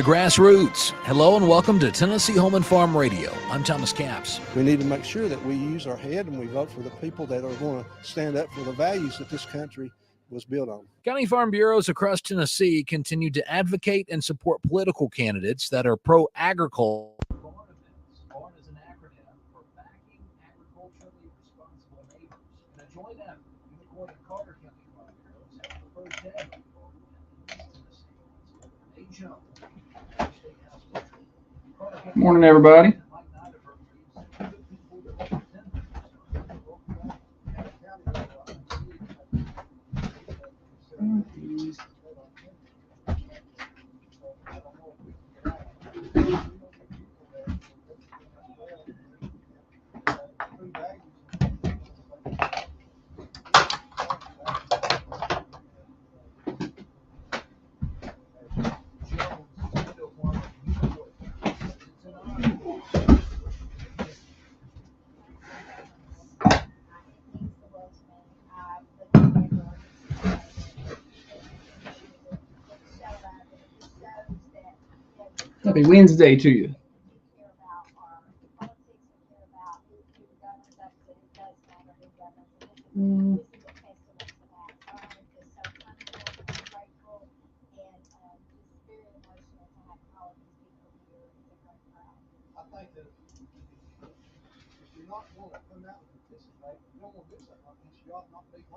Grassroots. Hello and welcome to Tennessee Home and Farm Radio. I'm Thomas Capps. We need to make sure that we use our head and we vote for the people that are going to stand up for the values that this country was built on. County farm bureaus across Tennessee continue to advocate and support political candidates that are pro-agriculture. BARN is an acronym for Backing Agriculturally Responsible Neighbors. And a joint effort between the Carter County Farm Bureaus have proposed to advocate in Tennessee. They jump. Morning, everybody. Happy Wednesday to you.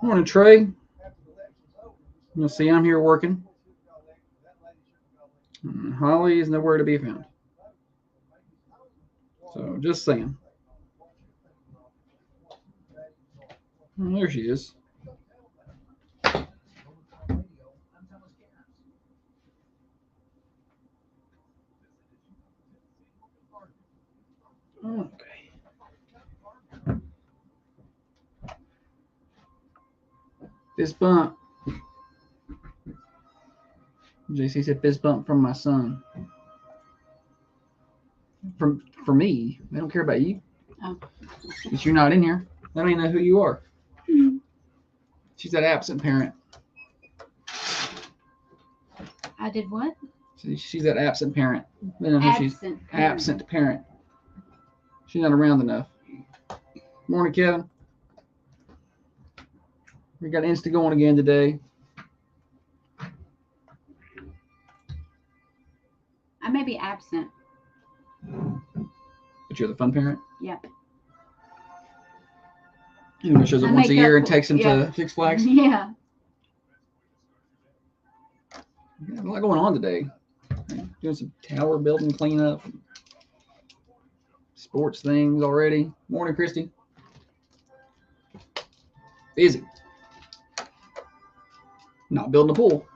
Morning, Trey. You'll see I'm here working. Holly is nowhere to be found. So just saying. There she is. Okay. Fist bump. JC said fist bump from my son. For me. They don't care about you. Oh. Because you're not in here. They don't even know who you are. Mm-hmm. She's that absent parent. I did what? She's that absent parent. They don't know who she's absent parent. She's not around enough. Morning, Kevin. We got Insta going again today. I may be absent. But you're the fun parent? Yeah. Who shows up once a year and takes him to Six Flags? Yeah. A lot going on today. Doing some tower building cleanup. Sports things already. Morning, Christy. Busy. Not building a pool.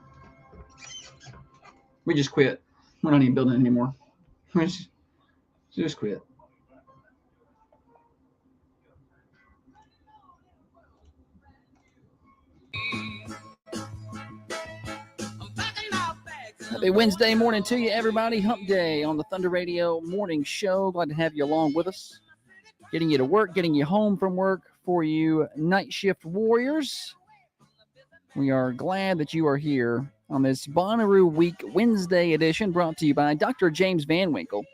We just quit. We're not even building it anymore. We just quit. Happy Wednesday morning to you, everybody. Hump Day on the Thunder Radio Morning Show. Glad to have you along with us. Getting you to work, getting you home from work for you night shift warriors. We are glad that you are here on this Bonnaroo Week Wednesday edition, brought to you by Dr. James Van Winkle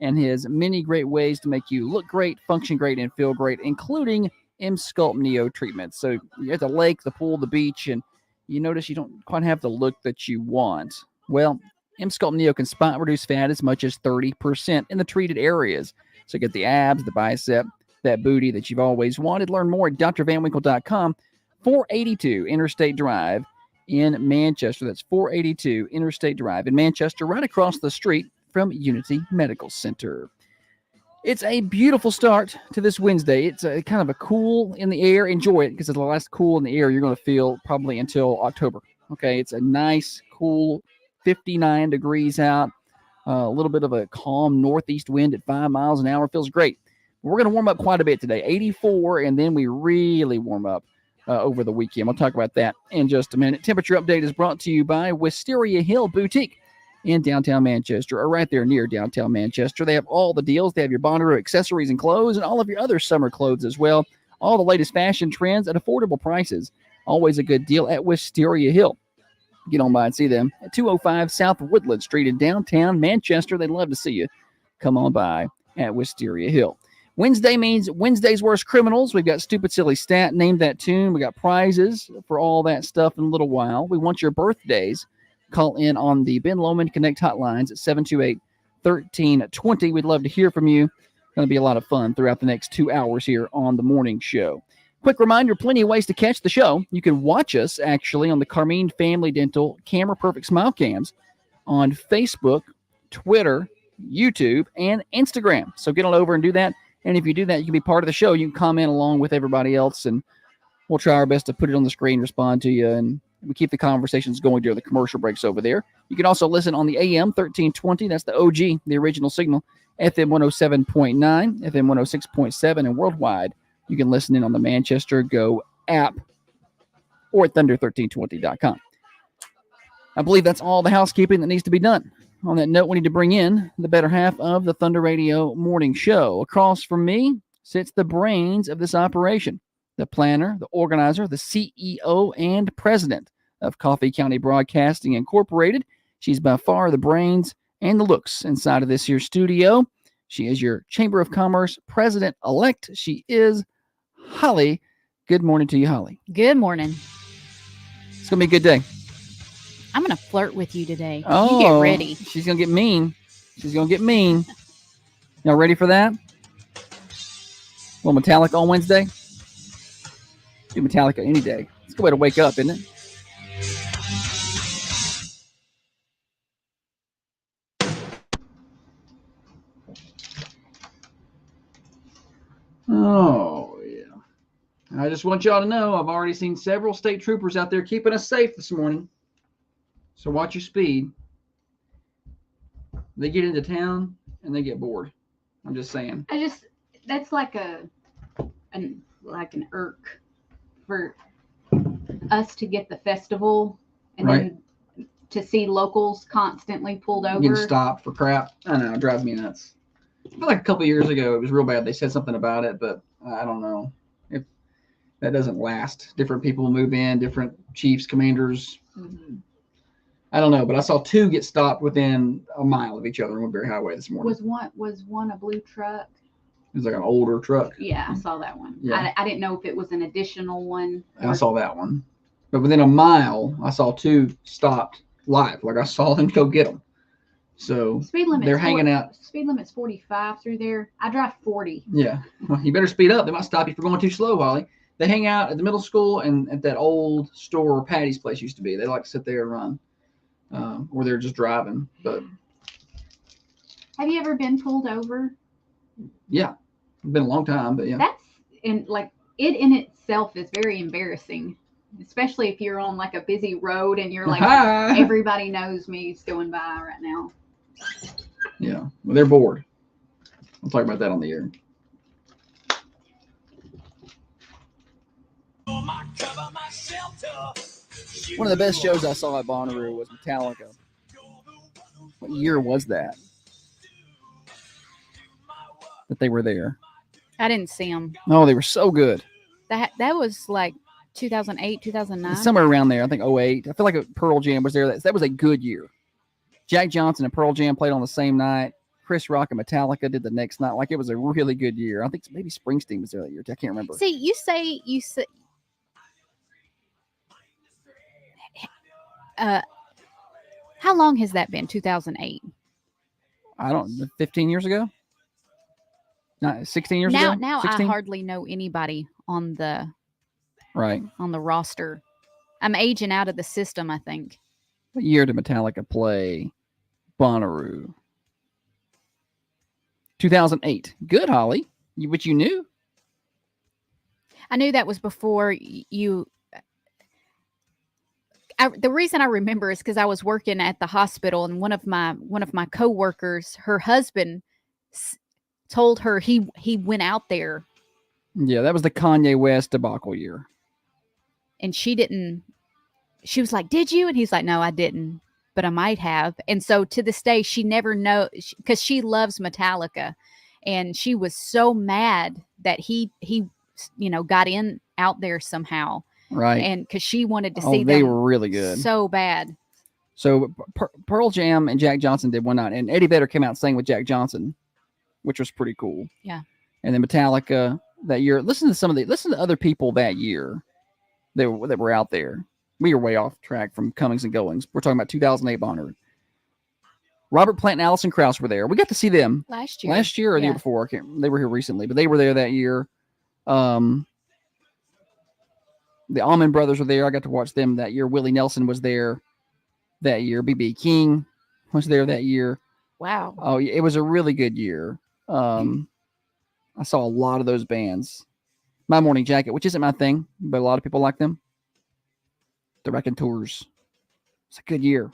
and his many great ways to make you look great, function great, and feel great, including M-Sculpt Neo treatments. So you're at the lake, the pool, the beach, and you notice you don't quite have the look that you want. Well, M-Sculpt Neo can spot reduce fat as much as 30% in the treated areas. So get the abs, the bicep, that booty that you've always wanted. Learn more at drvanwinkle.com. 482 Interstate Drive in Manchester. That's 482 Interstate Drive in Manchester, right across the street from Unity Medical Center. It's a beautiful start to this Wednesday. It's a kind of a cool in the air. Enjoy it because it's the last cool in the air you're going to feel probably until October. Okay, it's a nice, cool 59 degrees out. A little bit of a calm northeast wind at 5 miles an hour. Feels great. We're going to warm up quite a bit today, 84, and then we really warm up over the weekend. We'll talk about that in just a minute. Temperature update is brought to you by Wisteria Hill Boutique in downtown Manchester, or right there near downtown Manchester. They have all the deals. They have your Bonnaroo accessories and clothes and all of your other summer clothes as well. All the latest fashion trends at affordable prices. Always a good deal at Wisteria Hill. Get on by and see them at 205 South Woodland Street in downtown Manchester. They'd love to see you. Come on by at Wisteria Hill. Wednesday means Wednesday's Worst Criminals. We've got Stupid Silly Stat, Name That Tune. We got prizes for all that stuff in a little while. We want your birthdays. Call in on the Ben Lomond Connect hotlines at 728-1320. We'd love to hear from you. Going to be a lot of fun throughout the next 2 hours here on the morning show. Quick reminder, plenty of ways to catch the show. You can watch us actually on the Carmine Family Dental Camera Perfect Smile Cams on Facebook, Twitter, YouTube, and Instagram. So get on over and do that. And if you do that, you can be part of the show. You can comment along with everybody else, and we'll try our best to put it on the screen, respond to you, and we keep the conversations going during the commercial breaks over there. You can also listen on the AM 1320. That's the OG, the original signal, FM 107.9, FM 106.7, and worldwide. You can listen in on the Manchester Go app or at thunder1320.com. I believe that's all the housekeeping that needs to be done. On that note, we need to bring in the better half of the Thunder Radio morning show. Across from me sits the brains of this operation, the planner, the organizer, the CEO, and president of Coffee County Broadcasting Incorporated. She's by far the brains and the looks inside of this here studio. She is your Chamber of Commerce president-elect. She is Holly. Good morning to you, Holly. Good morning. It's going to be a good day. I'm going to flirt with you today. Oh, you get ready. She's going to get mean. She's going to get mean. Y'all ready for that? Well, Metallica on Wednesday? Do Metallica any day. It's a good way to wake up, isn't it? Oh, yeah. I just want y'all to know I've already seen several state troopers out there keeping us safe this morning. So watch your speed. They get into town and they get bored. I'm just saying. That's like an irk for us to get the festival and then to see locals constantly pulled over. Getting stopped for crap. I know, it drives me nuts. I feel like a couple of years ago it was real bad. They said something about it, but I don't know if that doesn't last. Different people move in, different chiefs, commanders. Mm-hmm. I don't know, but I saw two get stopped within a mile of each other on Woodbury Highway this morning. Was one a blue truck? It was like an older truck. Yeah, I saw that one. Yeah. I didn't know if it was an additional one. I saw that one. But within a mile, I saw two stopped live. Like I saw them go get them. So Speed limit. they're hanging out. Speed limit's 45 through there. I drive 40. Yeah. Well, you better speed up. They might stop you for going too slow, Holly. They hang out at the middle school and at that old store Patty's place used to be. They like to sit there and run. Or they're just driving. But Have you ever been pulled over? yeah. It's been a long time, but yeah. That's it in itself is very embarrassing, especially if you're on like a busy road and you're like, Hi. everybody knows me going by right now. Yeah. Well, they're bored. I'll talk about that on the air. One of the best shows I saw at Bonnaroo was Metallica. What year was that they were there? I didn't see them. Oh, they were so good. That was like 2008, 2009. Somewhere around there. I think 08. I feel like Pearl Jam was there. That was a good year. Jack Johnson and Pearl Jam played on the same night. Chris Rock and Metallica did the next night. Like, it was a really good year. I think maybe Springsteen was there that year. I can't remember. See, you say how long has that been? 2008. I don't know, 15 years ago? Not 16 years ago? Now 16? I hardly know anybody on the roster. I'm aging out of the system, I think. What year did Metallica play Bonnaroo? 2008. Good, Holly. Which you knew? I knew that was before you. The reason I remember is because I was working at the hospital, and one of my coworkers, her husband, told her he went out there. Yeah, that was the Kanye West debacle year. And she didn't. She was like, "Did you?" And he's like, "No, I didn't, but I might have." And so to this day, she never knows because she loves Metallica, and she was so mad that he got in out there somehow. Right. And because she wanted to Oh, see they them were really good. so bad. So Pearl Jam and Jack Johnson did one night, and Eddie Vedder came out and sang with Jack Johnson, which was pretty cool. Yeah. And then Metallica that year. Listen to other people that year that were out there. We were way off track from comings and goings. We're talking about 2008 Bonnaroo. Robert Plant and Alison Krauss were there. We got to see them Last year or the year before. They were here recently, but they were there that year. The Allman Brothers were there. I got to watch them that year. Willie Nelson was there that year. B.B. King was there that year. Wow. Oh, it was a really good year. I saw a lot of those bands. My Morning Jacket, which isn't my thing, but a lot of people like them. The Raconteurs. It's a good year.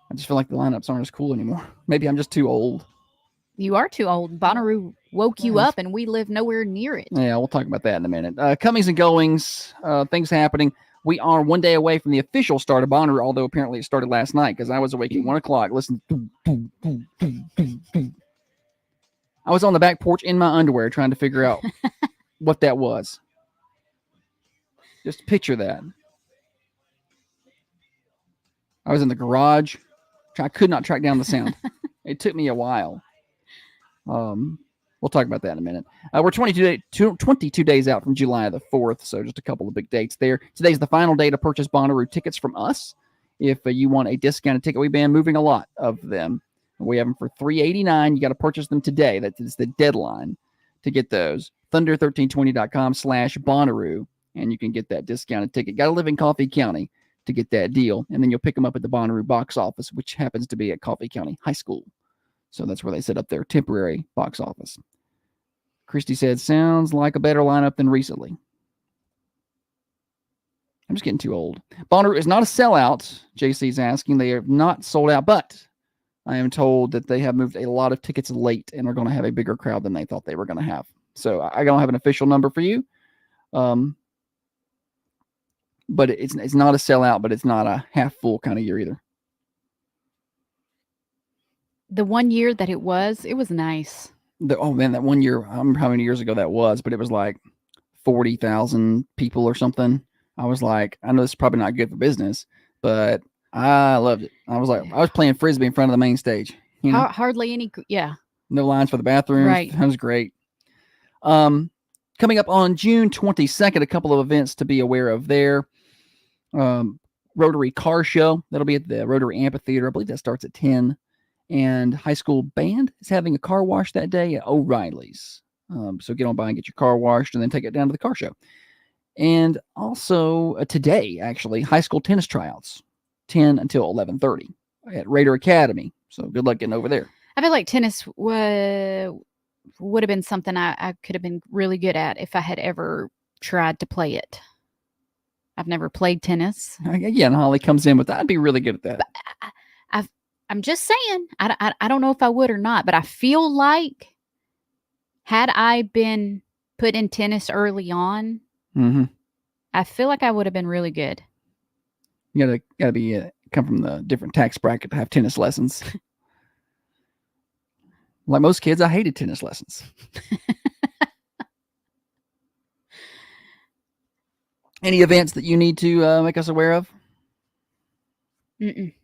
I just feel like the lineups aren't as cool anymore. Maybe I'm just too old. You are too old. Bonnaroo woke you up, and we live nowhere near it. Yeah, we'll talk about that in a minute. Comings and goings, things happening. We are one day away from the official start of Bonnaroo, although apparently it started last night because I was awake at 1 o'clock. Listen. I was on the back porch in my underwear trying to figure out what that was. Just picture that. I was in the garage. I could not track down the sound. It took me a while. We'll talk about that in a minute. We're 22 days out from July the 4th, so just a couple of big dates there. Today's the final day to purchase Bonnaroo tickets from us. If you want a discounted ticket, we've been moving a lot of them. We have them for $3.89. You got to purchase them today. That is the deadline to get those. Thunder1320.com/Bonnaroo, and you can get that discounted ticket. Got to live in Coffee County to get that deal, and then you'll pick them up at the Bonnaroo box office, which happens to be at Coffee County High School. So that's where they set up their temporary box office. Christy said, sounds like a better lineup than recently. I'm just getting too old. Bonnaroo is not a sellout, JC's asking. They are not sold out, but I am told that they have moved a lot of tickets late and are going to have a bigger crowd than they thought they were going to have. So I don't have an official number for you. But it's not a sellout, but it's not a half full kind of year either. The 1 year that it was nice. Oh man, that 1 year, I don't remember how many years ago that was, but it was like 40,000 people or something. I was like, I know this is probably not good for business, but I loved it. I was playing Frisbee in front of the main stage. You know? Hardly any, yeah. No lines for the bathrooms. Right. That was great. Coming up on June 22nd, a couple of events to be aware of there. Rotary Car Show. That'll be at the Rotary Amphitheater. I believe that starts at 10. And high school band is having a car wash that day at O'Reilly's. So get on by and get your car washed and then take it down to the car show. And also today, actually, high school tennis tryouts, 10 until 11:30 at Raider Academy. So good luck getting over there. I feel like tennis would have been something I could have been really good at if I had ever tried to play it. I've never played tennis. Yeah, and Holly comes in with that. I'd be really good at that. But I'm just saying, I don't know if I would or not, but I feel like had I been put in tennis early on, I feel like I would have been really good. You gotta be come from the different tax bracket to have tennis lessons. Like most kids, I hated tennis lessons. Any events that you need to make us aware of? Mm-mm.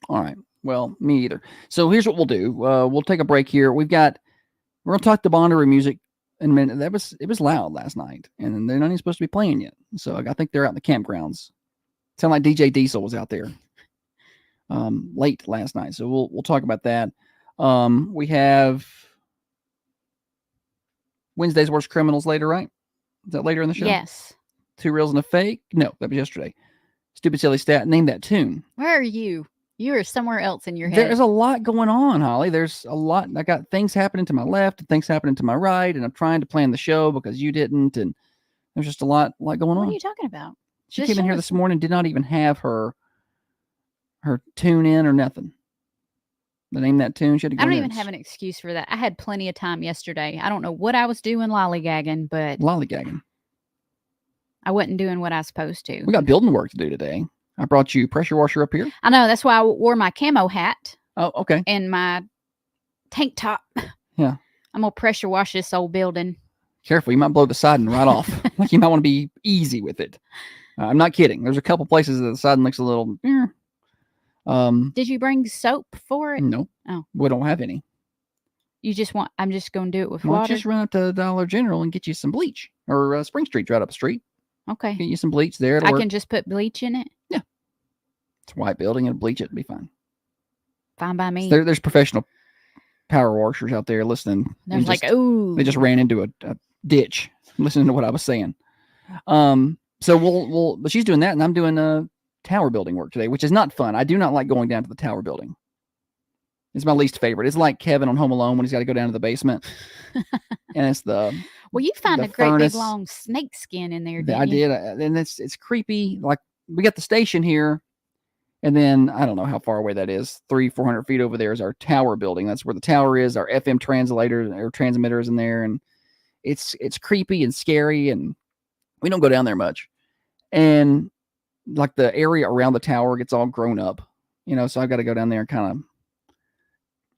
All right. Well, me either. So here's what we'll do. We'll take a break here. We're going to talk to Bonnaroo music in a minute. It was loud last night, and they're not even supposed to be playing yet. So I think they're out in the campgrounds. Sound like DJ Diesel was out there late last night. So we'll talk about that. We have Wednesday's Worst Criminals later, right? Is that later in the show? Yes. 2 Reels and a Fake? No, that was yesterday. Stupid Silly Stat. Name that tune. Where are you? You are somewhere else in your head. There's a lot going on, Holly. There's a lot. I got things happening to my left and things happening to my right, and I'm trying to plan the show because you didn't, and there's just a lot going on. What are you talking about? She came in here this morning, did not even have her tune in or nothing. The name that tune. She had to go I don't even have an excuse for that. I had plenty of time yesterday. I don't know what I was doing lollygagging, but lollygagging. I wasn't doing what I was supposed to. We got building work to do today. I brought you pressure washer up here. I know. That's why I wore my camo hat. Oh, okay. And my tank top. Yeah. I'm going to pressure wash this old building. Careful, you might blow the siding right off. Like you might want to be easy with it. I'm not kidding. There's a couple places that the siding looks a little. Did you bring soap for it? No. Oh. We don't have any. You just want? I'm just going to do it with Why don't water. you just run up to Dollar General and get you some bleach, or Spring Street's right up the street. Okay. Get you some bleach there. I can just put bleach in it. Yeah. It's a white building and bleach it. It'll be fine. Fine by me. So there's professional power washers out there listening. There's like, ooh. They just ran into a ditch listening to what I was saying. So but she's doing that, and I'm doing tower building work today, which is not fun. I do not like going down to the tower building. It's my least favorite. It's like Kevin on Home Alone when he's got to go down to the basement. And it's well, you found a great furnace. big long snake skin in there, didn't I you? did. And it's creepy. Like we got the station here, and then I don't know how far away that is. 300-400 feet over there is our tower building. That's where the tower is. Our FM translator or transmitters in there, and it's creepy and scary, and we don't go down there much. And like the area around the tower gets all grown up, so I've got to go down there and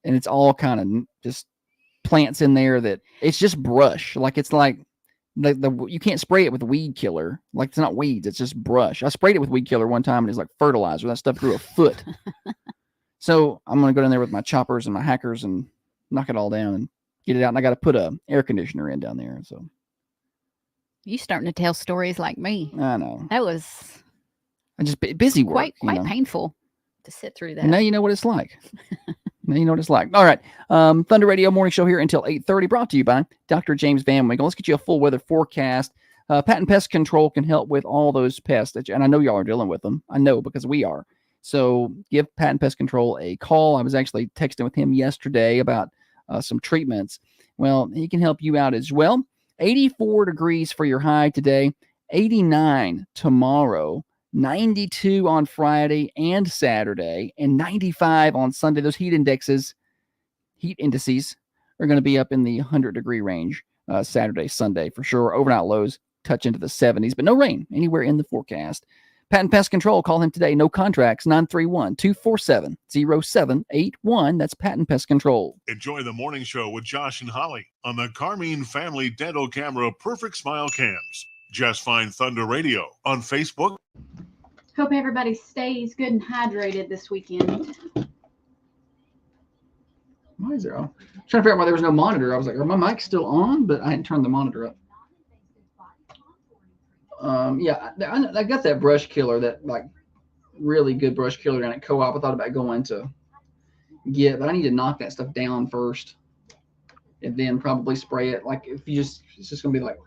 and it's all kind of just plants in there that it's just brush. Like it's like you can't spray it with weed killer. Like it's not weeds, it's just brush. I sprayed it with weed killer one time and it's like fertilizer. That stuff grew a foot. So I'm going to go down there with my choppers and my hackers and knock it all down and get it out. And I got to put a air conditioner in down there. So You starting to tell stories like me. I know. That was I just busy work. Quite painful to sit through that. And now you know what it's like. Now you know what it's like. All right. Thunder Radio Morning Show here until 8:30, brought to you by Dr. James Van Winkle. Let's get you a full weather forecast. Patent Pest Control can help with all those pests. And I know y'all are dealing with them. I know because we are. So give Patent Pest Control a call. I was actually texting with him yesterday about some treatments. Well, he can help you out as well. 84 degrees for your high today. 89 tomorrow. 92 on Friday and Saturday, and 95 on Sunday. Those heat indices are going to be up in the 100-degree range Saturday, Sunday for sure. Overnight lows touch into the 70s, but no rain anywhere in the forecast. Patent Pest Control, call him today. No contracts, 931-247-0781. That's Patent Pest Control. Enjoy the morning show with Josh and Holly on the Carmine Family Dental Camera Perfect Smile Cams. Just find Thunder Radio on Facebook. Hope everybody stays good and hydrated this weekend. Why is there? I'm trying to figure out why there was no monitor. I was like, are my mics still on? But I hadn't turned the monitor up. Yeah, I got that brush killer, that like really good brush killer down at Co-op. I thought about going to get, but I need to knock that stuff down first and then probably spray it. Like if you just, it's just going to be like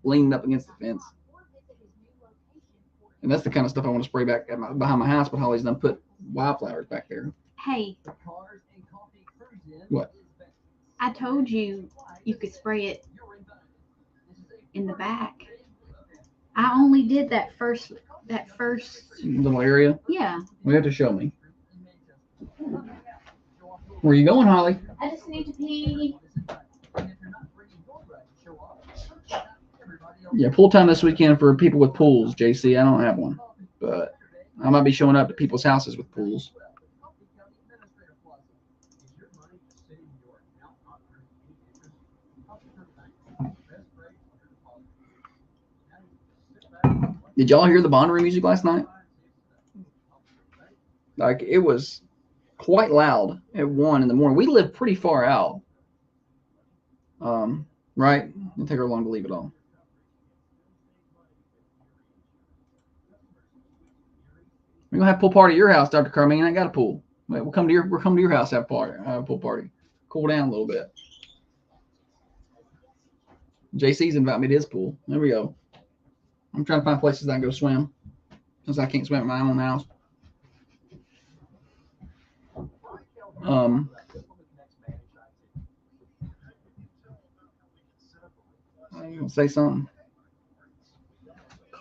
leaning up against the fence. And that's the kind of stuff I want to spray back behind my house, but Holly's done put wildflowers back there. Hey. What? I told you could spray it in the back. I only did that first Little area? Yeah. You have to show me. Where are you going, Holly? I just need to pee. Yeah, pool time this weekend for people with pools, JC. I don't have one, but I might be showing up to people's houses with pools. Did y'all hear the Bonnaroo music last night? Like, it was quite loud at 1 in the morning. We live pretty far out. Right? It'll take her long to leave it all. We're gonna have a pool party at your house, Dr. Carmine. I got a pool. We'll come to your house, have a pool party. Cool down a little bit. JC's invited me to his pool. There we go. I'm trying to find places I can go swim, since I can't swim at my own house. I'm gonna say something.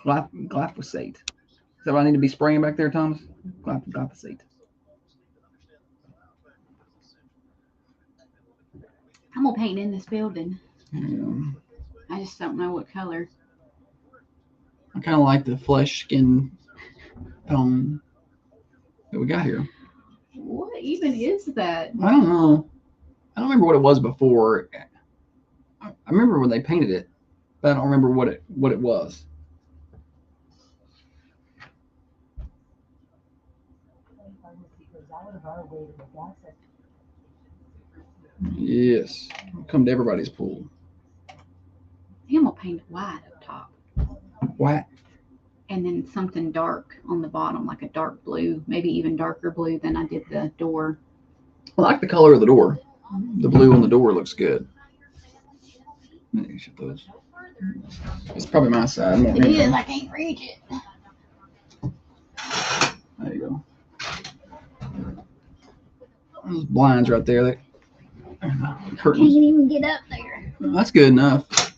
Glyphosate. Is that what I need to be spraying back there, Thomas? Glyphosate. I'm gonna paint in this building. Yeah. I just don't know what color. I kind of like the flesh skin tone that we got here. What even is that? I don't know. I don't remember what it was before. I remember when they painted it. but I don't remember what it was. Yes, come to everybody's pool. I'm gonna paint it white up top. White. And then something dark on the bottom, like a dark blue, maybe even darker blue than I did the door. I like the color of the door. The blue on the door looks good. It's probably my side. It is. I can't reach it. There you go. Those blinds right there. Can't even get up there. That's good enough.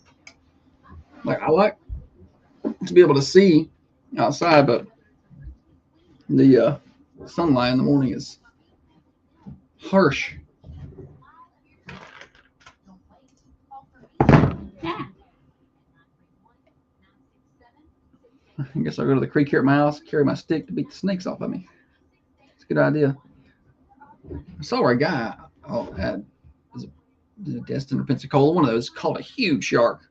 Like I like to be able to see outside, but the sunlight in the morning is harsh. Yeah. I guess I'll go to the creek here at my house, carry my stick to beat the snakes off of me. It's a good idea. I saw where a guy had is it Destin or Pensacola, one of those, caught a huge shark.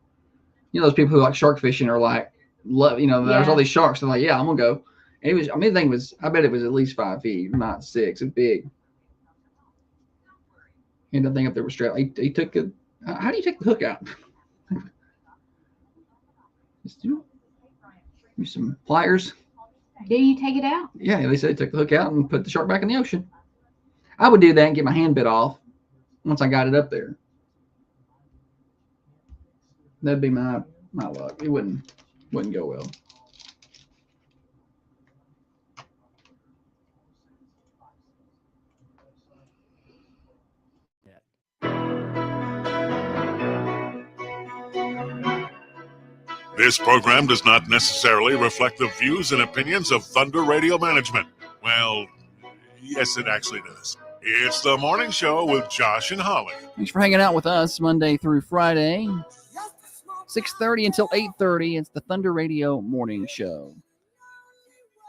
You know, those people who like shark fishing are like, love, you know, there's all these sharks. They're like, yeah, I'm gonna go. And it was, I mean, the thing was, I bet it was at least 5 feet, not 6. It's big. And the thing up there was straight. He took it. How do you take the hook out? Just use some pliers. Do you take it out? Yeah, they said he took the hook out and put the shark back in the ocean. I would do that and get my hand bit off once I got it up there. That'd be my luck. It wouldn't go well. This program does not necessarily reflect the views and opinions of Thunder Radio Management. Well, yes, it actually does. It's the morning show with Josh and Holly. Thanks for hanging out with us Monday through Friday, 6:30 until 8:30. It's the Thunder Radio Morning Show.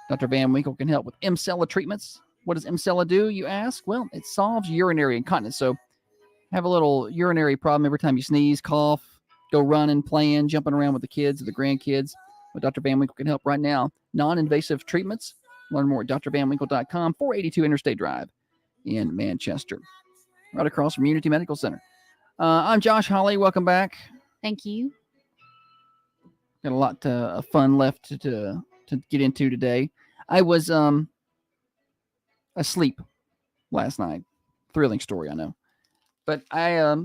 Dr. Van Winkle can help with Emsella treatments. What does Emsella do, you ask? Well, it solves urinary incontinence. So have a little urinary problem every time you sneeze, cough, go running, playing, jumping around with the kids or the grandkids. Well, Dr. Van Winkle can help right now. Non-invasive treatments. Learn more at drvanwinkle.com, 482 Interstate Drive in Manchester, right across from Unity Medical Center. I'm Josh Holly. Welcome back. Thank you. Got a lot of fun left to get into today. I was asleep last night. Thrilling story, I know. But I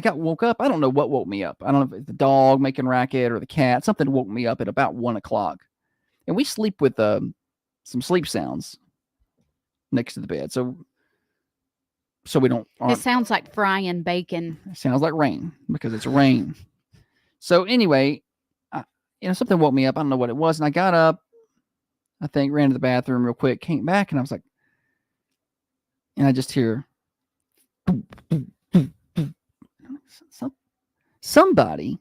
got woke up. I don't know what woke me up. I don't know if it's the dog making racket or the cat. Something woke me up at about 1 o'clock. And we sleep with some sleep sounds next to the bed. So we don't. It sounds like frying bacon. It sounds like rain because it's rain. So anyway, something woke me up. I don't know what it was. And I got up, I think, ran to the bathroom real quick, came back, and I was like, and I just hear somebody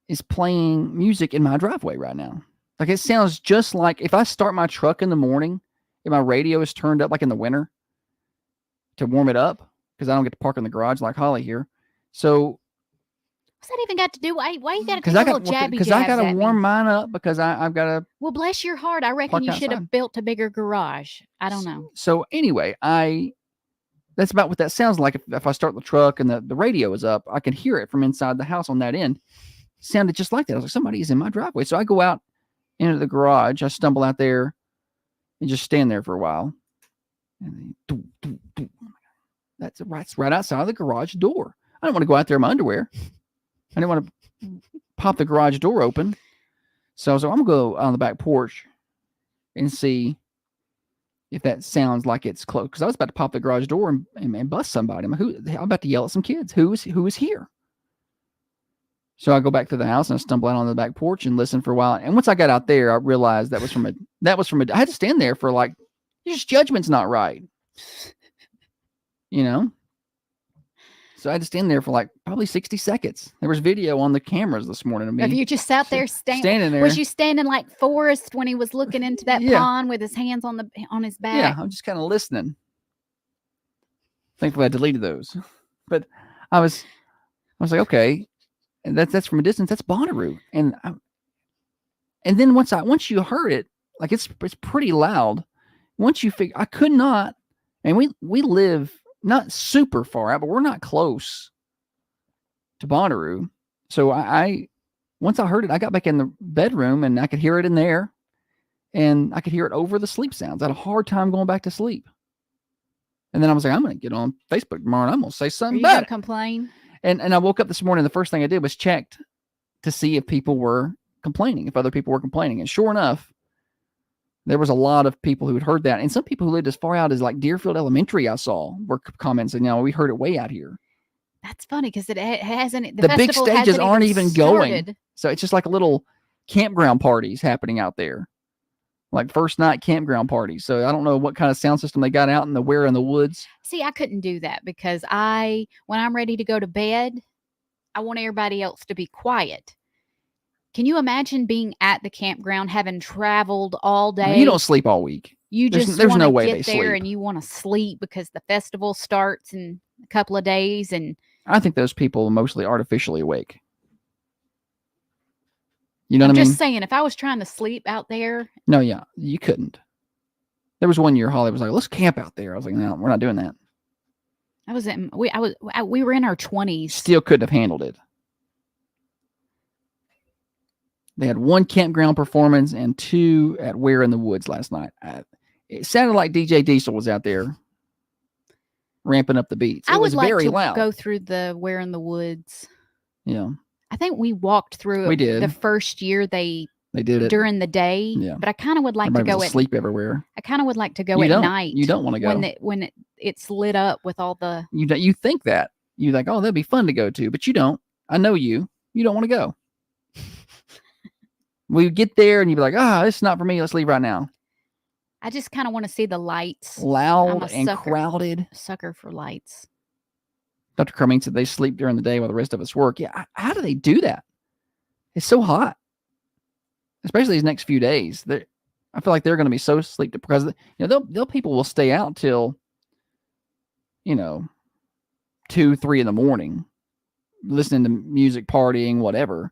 is playing music in my driveway right now. Like it sounds just like if I start my truck in the morning and my radio is turned up like in the winter to warm it up because I don't get to park in the garage like Holly here. So what's that even got to do? Why you got to take a little jabby because I got to warm mine up because I've got to. Well, bless your heart. I reckon you should have built a bigger garage. I don't know. So anyway, that's about what that sounds like. If I start the truck and the radio is up, I can hear it from inside the house on that end. It sounded just like that. I was like, somebody is in my driveway. So I go out into the garage. I stumble out there and just stand there for a while. And then, that's right outside of the garage door. I don't want to go out there in my underwear. I didn't want to pop the garage door open. So I was like, I'm going to go on the back porch and see if that sounds like it's close. Because I was about to pop the garage door and bust somebody. I'm about to yell at some kids. Who is here? So I go back to the house and I stumble out on the back porch and listen for a while. And once I got out there, I realized that was from a, I had to stand there for like, just judgment's not right. So I had to stand there for like probably 60 seconds. There was video on the cameras this morning of me. Have you just sat there standing there? Was you standing like Forrest when he was looking into that pond with his hands on his back? Yeah, I'm just kind of listening. Thankfully I deleted those. But I was like, okay. And that's from a distance. That's Bonnaroo. And then once you heard it, like it's pretty loud. Once you figure, I could not, and we live not super far out, but we're not close to Bonnaroo. So once I heard it, I got back in the bedroom and I could hear it in there, and I could hear it over the sleep sounds. I had a hard time going back to sleep. And then I was like, I'm going to get on Facebook tomorrow and I'm going to say something about it. Complain? And I woke up this morning. The first thing I did was checked to see if people were complaining, if other people were complaining. And sure enough, there was a lot of people who had heard that. And some people who lived as far out as like Deerfield Elementary, I saw, were commenting, we heard it way out here. That's funny because it hasn't. The big stages aren't even going. So it's just like a little campground parties happening out there. Like first night campground parties. So I don't know what kind of sound system they got out in the woods. See, I couldn't do that because when I'm ready to go to bed, I want everybody else to be quiet. Can you imagine being at the campground, having traveled all day? You don't sleep all week. You just there's no way get they there sleep. and you want to sleep because the festival starts in a couple of days. And I think those people are mostly artificially awake. You know I'm what I mean? just saying, if I was trying to sleep out there. No, yeah, you couldn't. There was one year Holly was like, let's camp out there. I was like, no, we're not doing that. We were in our 20s. Still couldn't have handled it. They had one campground performance and 2 at Where in the Woods last night. It sounded like DJ Diesel was out there ramping up the beats. It was very loud. Go through the Where in the Woods. Yeah. I think we walked through it the first year they did it during the day. Yeah. But I kind of would like to go at sleep everywhere. I kind of would like to go at night. You don't want to go when it's lit up with all the. You think that you like, oh, that'd be fun to go to, but you don't. I know you. You don't want to go. We get there and you'd be like, this is not for me. Let's leave right now. I just kind of want to see the lights. Loud and crowded. Sucker for lights. Dr. Carmine said they sleep during the day while the rest of us work. Yeah, how do they do that? It's so hot, especially these next few days. I feel like they're going to be so sleep deprived. People will stay out till 2, 3 in the morning, listening to music, partying, whatever.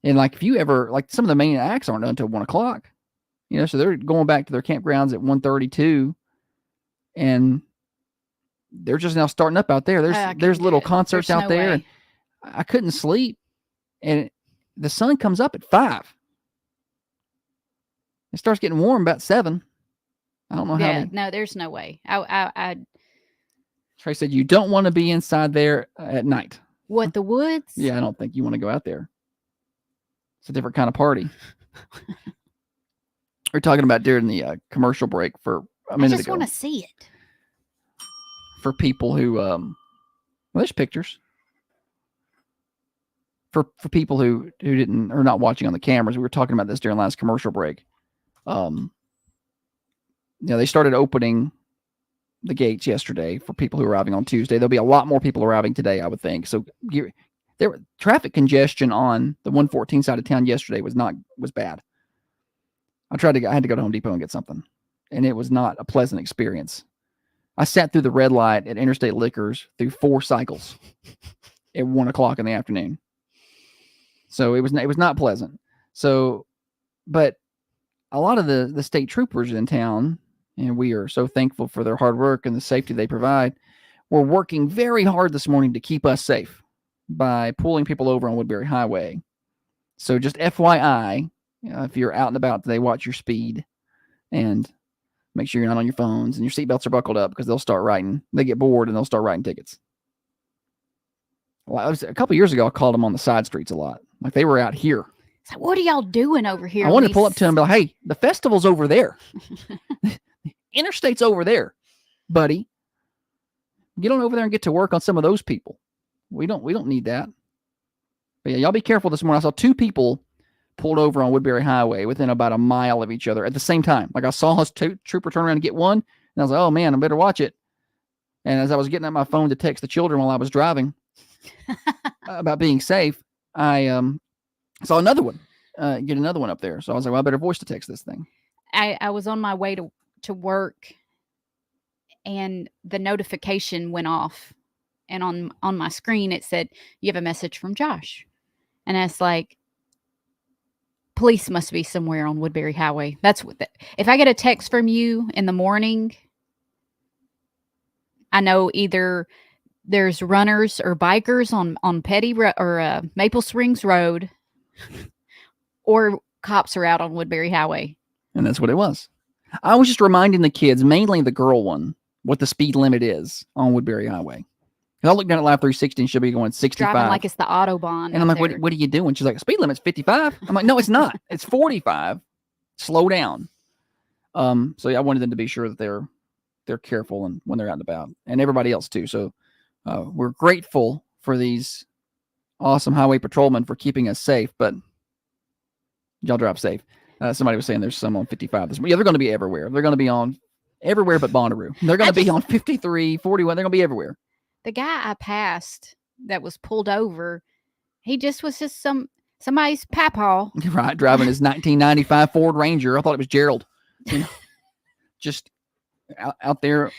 And like if you ever some of the main acts aren't done until 1 o'clock, so they're going back to their campgrounds at 1:32, and they're just now starting up out there. There's little concerts out there. And I couldn't sleep, and the sun comes up at 5. It starts getting warm about 7. I don't know how. Yeah, no, there's no way. Trey said you don't want to be inside there at night. What, the woods? Yeah, I don't think you want to go out there. It's a different kind of party. We're talking about during the commercial break for a minute ago. I just want to see it. For people who, there's pictures. For people who didn't or not watching on the cameras, we were talking about this during last commercial break. They started opening the gates yesterday for people who are arriving on Tuesday. There'll be a lot more people arriving today, I would think. So traffic congestion on the 114 side of town yesterday was bad. I had to go to Home Depot and get something, and it was not a pleasant experience. I sat through the red light at Interstate Liquors through 4 cycles at 1 o'clock in the afternoon. So it was not pleasant. So, but a lot of the state troopers in town, and we are so thankful for their hard work and the safety they provide, were working very hard this morning to keep us safe by pulling people over on Woodbury Highway. So just FYI, if you're out and about today, watch your speed and make sure you're not on your phones and your seatbelts are buckled up, because they'll start writing. They get bored and they'll start writing tickets. Well, a couple of years ago, I called them on the side streets a lot. Like they were out here. So what are y'all doing over here? I wanted to pull up to them and be like, hey, the festival's over there. Interstate's over there, buddy. Get on over there and get to work on some of those people. We don't need that. But yeah, y'all be careful this morning. I saw 2 people pulled over on Woodbury Highway within about a mile of each other at the same time. Like I saw a trooper turn around and get one, and I was like, oh man, I better watch it. And as I was getting at my phone to text the children while I was driving about being safe, I saw another one, get another one up there. So I was like, well, I better voice to text this thing. I was on my way to work, and the notification went off, and on my screen it said, you have a message from Josh. And it's like, police must be somewhere on Woodbury Highway. That's what. If I get a text from you in the morning, I know either there's runners or bikers on Petty or Maple Springs Road, or cops are out on Woodbury Highway. And that's what it was. I was just reminding the kids, mainly the girl one, what the speed limit is on Woodbury Highway. I look down at Live 360 and she'll be going 65. Driving like it's the Autobahn. And I'm like, what are you doing? She's like, speed limit's 55. I'm like, no, it's not. It's 45. Slow down. So yeah, I wanted them to be sure that they're careful and when they're out and about, and everybody else too. So we're grateful for these awesome highway patrolmen for keeping us safe, but y'all drive safe. Somebody was saying there's some on 55 this morning. Yeah, they're going to be everywhere. They're going to be on everywhere but Bonnaroo. They're going to be on 53, 41. They're going to be everywhere. The guy I passed that was pulled over, he was just somebody's papaw. Right, driving his 1995 Ford Ranger. I thought it was Gerald. You know, just out there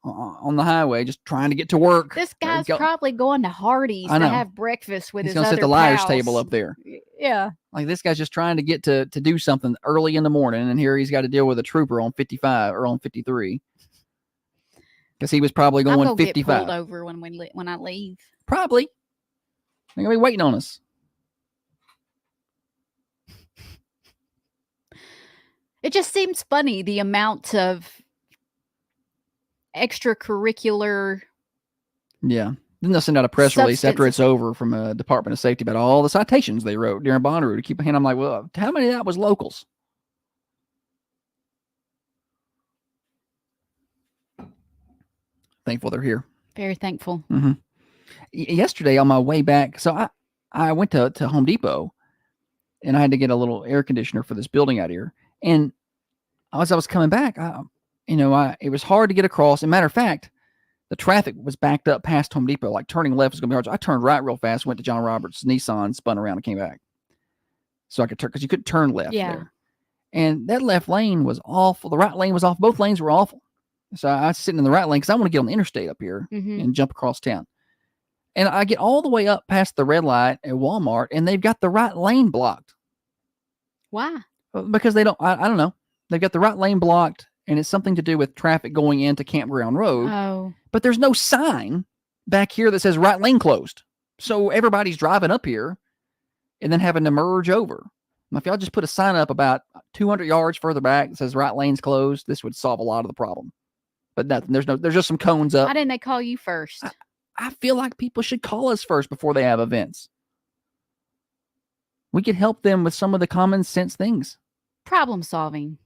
on the highway, just trying to get to work. This guy's probably going to Hardee's to have breakfast with his other pals. He's going to set the liar's table up there. Yeah. Like, this guy's just trying to get to do something early in the morning, and here he's got to deal with a trooper on 55 or on 53. Because he was probably going 55. Get pulled over when I leave. Probably. They're going to be waiting on us. It just seems funny, the amount of extracurricular. Yeah. Then they'll send out a press release after it's over from a Department of Safety about all the citations they wrote during Bonnaroo to keep a hand. I'm like, well, how many of that was locals? Thankful they're here. Very thankful. Mm-hmm. Yesterday on my way back, so I went to Home Depot, and I had to get a little air conditioner for this building out here. And as I was coming back, it was hard to get across. As a matter of fact, the traffic was backed up past Home Depot. Like, turning left was going to be hard. So I turned right real fast, went to John Roberts' Nissan, spun around, and came back. So I could turn, because you couldn't turn left there. And that left lane was awful. The right lane was off. Both lanes were awful. So I was sitting in the right lane because I want to get on the interstate up here and jump across town. And I get all the way up past the red light at Walmart, and they've got the right lane blocked. Why? Because they don't, I don't know. They've got the right lane blocked, and it's something to do with traffic going into Campground Road. Oh. But there's no sign back here that says right lane closed. So everybody's driving up here and then having to merge over. Now, if y'all just put a sign up about 200 yards further back that says right lane's closed, this would solve a lot of the problem. But nothing. There's just some cones up. Why didn't they call you first? I feel like people should call us first before they have events. We could help them with some of the common sense things. Problem solving.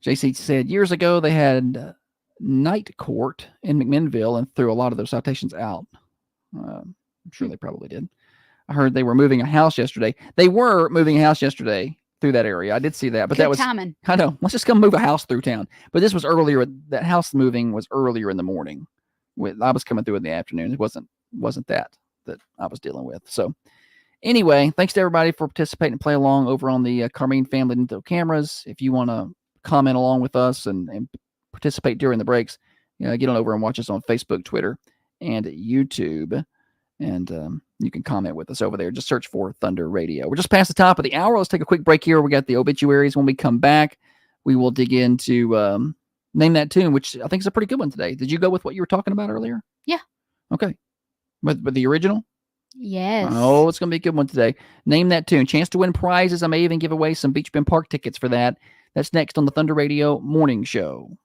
JC said years ago they had night court in McMinnville and threw a lot of those citations out. I'm sure they probably did. I heard they were moving a house yesterday. They were moving a house yesterday through that area. I did see that, but Good that was timing. I know. Let's just come move a house through town. But this was earlier. That house moving was earlier in the morning. I was coming through in the afternoon. It wasn't that I was dealing with. So anyway, thanks to everybody for participating and play along over on the Carmine Family Nintendo cameras. If you want to comment along with us and participate during the breaks, get on over and watch us on Facebook, Twitter, and YouTube. And you can comment with us over there. Just search for Thunder Radio. We're just past the top of the hour. Let's take a quick break here. We got the obituaries. When we come back, we will dig into Name That Tune, which I think is a pretty good one today. Did you go with what you were talking about earlier? Yeah. Okay. But the original? Yes. Oh, it's going to be a good one today. Name That Tune. Chance to win prizes. I may even give away some Beach Bend Park tickets for that. That's next on the Thunder Radio Morning Show.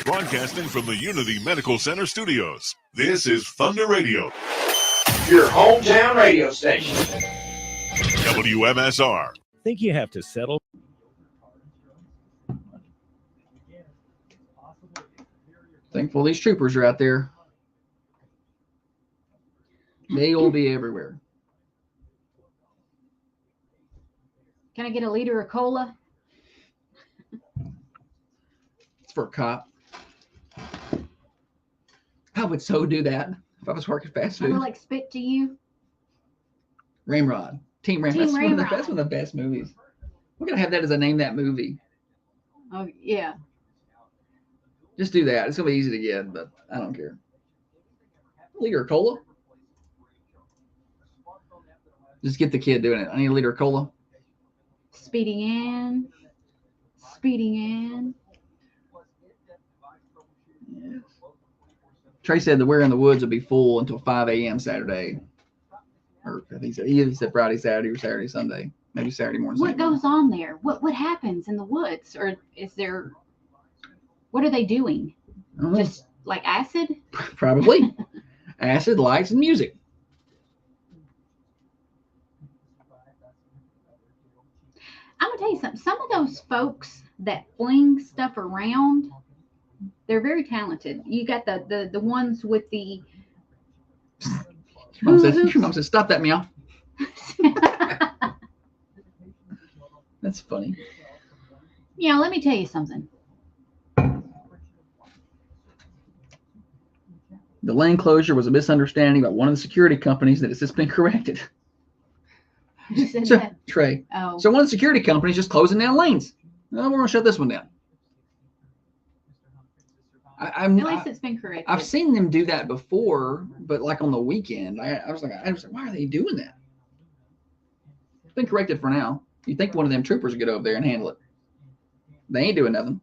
Broadcasting from the Unity Medical Center studios, this is Thunder Radio. Your hometown radio station. WMSR. Think you have to settle? Thankful these troopers are out there. They will be everywhere. Can I get a liter of cola? It's for a cop. I would so do that if I was working fast I food. would like spit to you. Ramrod. Team Ramrod. That's one of the best movies. We're going to have that as a Name That movie. Oh, yeah. Just do that. It's going to be easy to get, but I don't care. A liter of cola? Just get the kid doing it. I need a liter of cola. Speeding in. Yeah. Trey said the We're in the Woods will be full until 5 a.m. Saturday. Or I think he said Friday, Saturday, or Saturday, Sunday. Maybe Saturday morning. What goes on there? What happens in the woods? Or is there, what are they doing? Just like acid? Probably. Acid, lights, and music. I'm gonna tell you something. Some of those folks that fling stuff around, they're very talented. You got the ones with the. Your mom said, "Stop that meow." That's funny. Yeah, let me tell you something. The lane closure was a misunderstanding by one of the security companies that has since been corrected. Who said So, that? Trey. Oh. So one of the security companies just closing down lanes. No, we're gonna shut this one down. At least it's been corrected. I've seen them do that before, but like on the weekend, I was like, why are they doing that? It's been corrected for now. You think one of them troopers would get over there and handle it? They ain't doing nothing.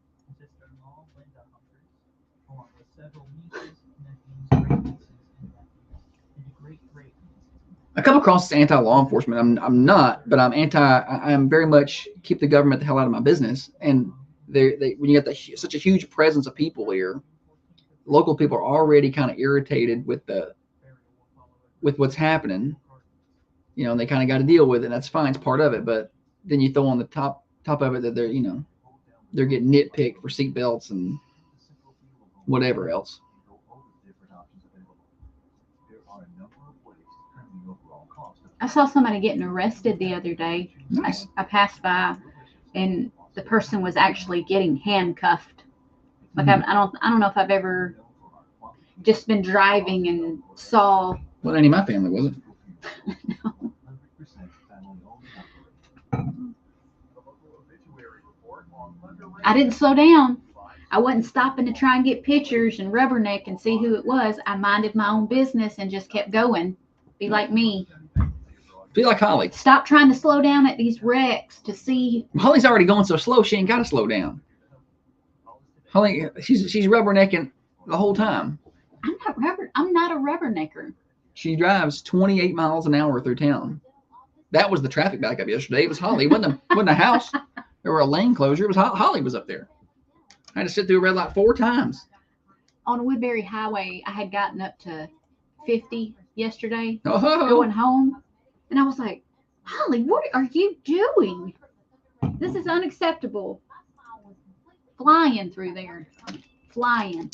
I come across as anti-law enforcement. I'm not, but I'm very much keep the government the hell out of my business. And when you got such a huge presence of people here, local people are already kind of irritated with what's happening, and they kind of got to deal with it. And that's fine, it's part of it. But then you throw on the top of it that they're getting nitpicked for seatbelts and whatever else. I saw somebody getting arrested the other day. Nice. I passed by, and the person was actually getting handcuffed. Like I don't know if I've ever just been driving and saw. Well, any of my family was it? No. I didn't slow down. I wasn't stopping to try and get pictures and rubberneck and see who it was. I minded my own business and just kept going. Be like me. Be like Holly. Stop trying to slow down at these wrecks to see. Holly's already going so slow, she ain't got to slow down. Holly, she's rubbernecking the whole time. I'm not a rubbernecker. She drives 28 miles an hour through town. That was the traffic backup yesterday. It was Holly. It wasn't a house. There were a lane closure. It was Holly was up there. I had to sit through a red light 4 times. On Woodbury Highway, I had gotten up to 50 yesterday Oh. going home. And I was like, Holly, what are you doing? This is unacceptable. Flying through there. Flying.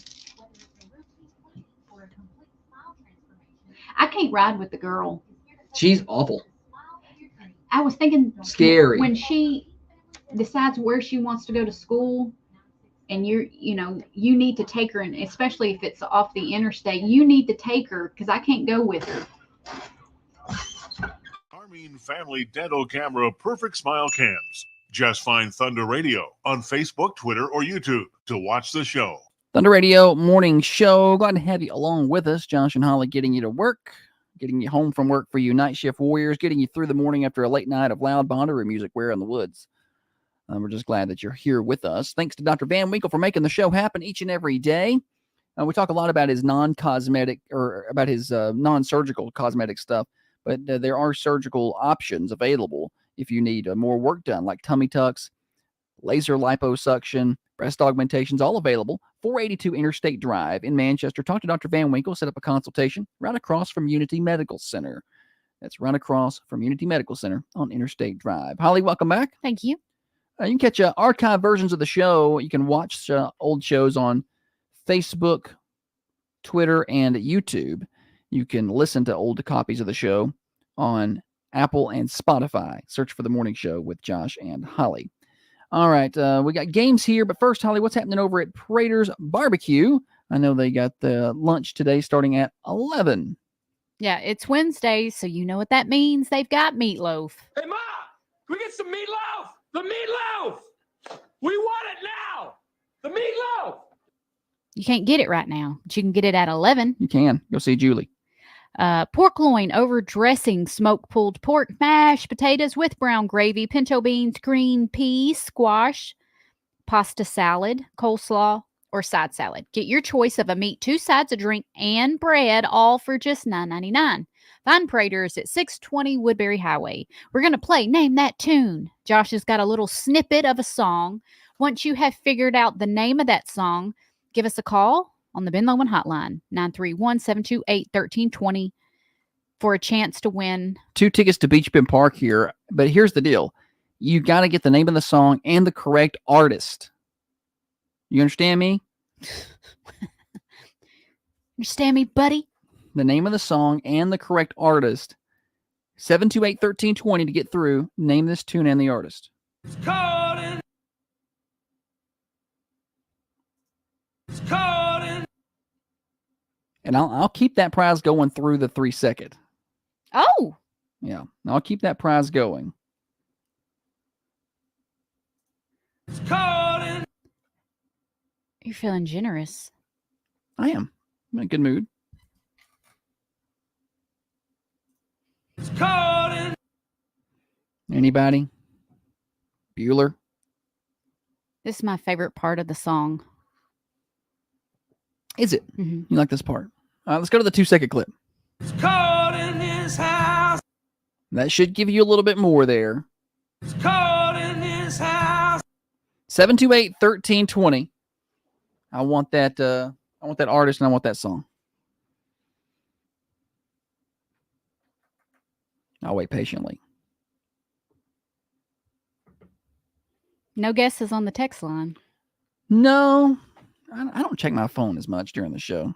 I can't ride with the girl. She's awful. I was thinking Scary. When she decides where she wants to go to school, and you need to take her, and especially if it's off the interstate, you need to take her because I can't go with her. Armin Family Dental Camera Perfect Smile Cams. Just find Thunder Radio on Facebook, Twitter, or YouTube to watch the show. Thunder Radio morning show. Glad to have you along with us. Josh and Holly getting you to work, getting you home from work for you night shift warriors, getting you through the morning after a late night of loud Bonnaroo music. We're in the woods. We're just glad that you're here with us. Thanks to Dr. Van Winkle for making the show happen each and every day. We talk a lot about his non-cosmetic or about his non-surgical cosmetic stuff, but there are surgical options available if you need more work done, like tummy tucks, laser liposuction, breast augmentations, all available. 482 Interstate Drive in Manchester. Talk to Dr. Van Winkle. Set up a consultation right across from Unity Medical Center. That's right across from Unity Medical Center on Interstate Drive. Holly, welcome back. Thank you. You can catch archive versions of the show. You can watch old shows on Facebook, Twitter, and YouTube. You can listen to old copies of the show on Apple and Spotify. Search for The Morning Show with Josh and Holly. All right, we got games here, but first, Holly, what's happening over at Prater's Barbecue? I know they got the lunch today starting at 11. Yeah, it's Wednesday, so you know what that means. They've got meatloaf. Hey, Ma, can we get some meatloaf? The meatloaf! We want it now! The meatloaf! You can't get it right now, but you can get it at 11. You can. Go see Julie. Pork loin over dressing, smoke pulled pork, mashed potatoes with brown gravy, pinto beans, green peas, squash, pasta salad, coleslaw, or side salad. Get your choice of a meat, 2 sides, a drink, and bread, all for just $9.99. Find Praters at 620 Woodbury Highway. We're going to play Name That Tune. Josh has got a little snippet of a song. Once you have figured out the name of that song, give us a call on the Ben Lomond hotline, 931-728-1320, for a chance to win 2 tickets to Beach Bend Park here. But here's the deal. You got to get the name of the song and the correct artist. You understand me? Understand me, buddy? The name of the song and the correct artist. 728-1320 to get through. Name this tune and the artist. And I'll keep that prize going through the 3 second. Oh. Yeah, I'll keep that prize going. You're feeling generous. I am. I'm in a good mood. Anybody? Bueller? This is my favorite part of the song. Is it? Mm-hmm. You like this part? All right, let's go to the 2 second clip. That should give you a little bit more there. 728-1320. I want that artist and I want that song. I'll wait patiently. No guesses on the text line. No, I don't check my phone as much during the show.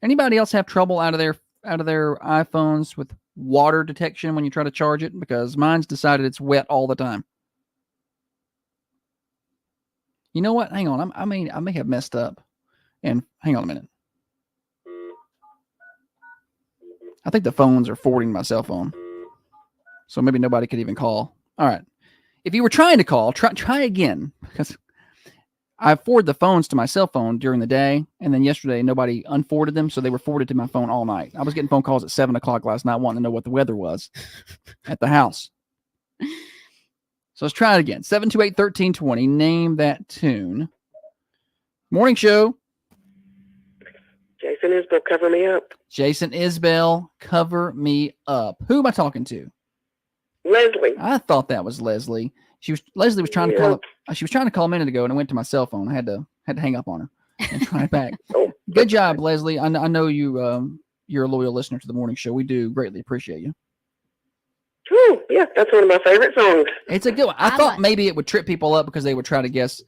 Anybody else have trouble out of their iPhones with water detection when you try to charge it? Because mine's decided it's wet all the time. You know what? Hang on. I may have messed up. And hang on a minute. I think the phones are forwarding my cell phone. So maybe nobody could even call. All right. If you were trying to call, try again. Because I forward the phones to my cell phone during the day. And then yesterday, nobody unforwarded them. So they were forwarded to my phone all night. I was getting phone calls at 7 o'clock last night wanting to know what the weather was at the house. So let's try it again. 728-1320. Name that tune. Morning show. Jason Isbell, Cover Me Up. Jason Isbell, Cover Me Up. Who am I talking to? Leslie. I thought that was Leslie. Leslie was trying to call up. She was trying to call a minute ago, and it went to my cell phone. I had to hang up on her and try it back. Good job, Leslie. I know you. You're a loyal listener to the morning show. We do greatly appreciate you. Oh, yeah, that's one of my favorite songs. It's a good one. I thought maybe it would trip people up because they would try to guess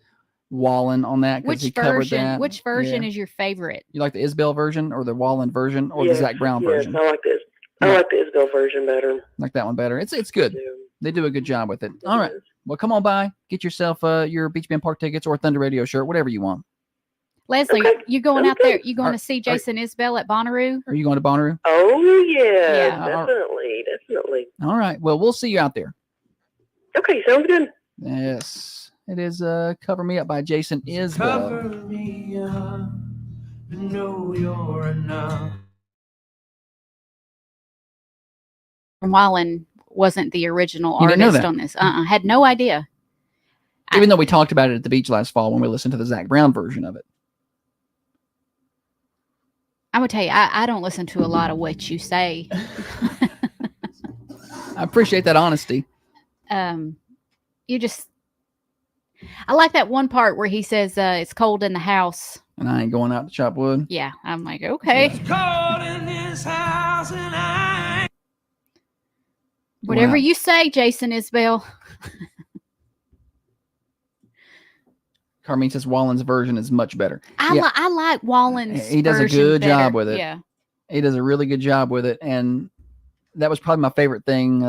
Wallen on that. Which he covered version? that. Which version is your favorite? You like the Isbell version or the Wallen version or the Zach Brown version? Yes, I like this. I like the Isbell version better. Like that one better. It's good. Yeah. They do a good job with it. All right. Well, come on by. Get yourself your Beach Bend Park tickets or a Thunder Radio shirt, whatever you want. Leslie, you going out there? You going to see Jason Isbell at Bonnaroo? Are you going to Bonnaroo? Oh, yeah. Definitely. All right. Well, we'll see you out there. Okay, sounds good. Yes. It is Cover Me Up by Jason Isbell. Cover me up, know you're enough. Wallen wasn't the original You didn't know artist that? on this. Had no idea. Even though we talked about it at the beach last fall when we listened to the Zach Brown version of it. I'm gonna tell you, I don't listen to a lot of what you say. I appreciate that honesty. I like that one part where he says it's cold in the house. And I ain't going out to chop wood. Yeah, I'm like, okay. Cold in this house and I. Whatever you say, Jason Isbell. Carmine says Wallen's version is much better. I like Wallen's. He does a good job with it. Yeah, he does a really good job with it, and that was probably my favorite thing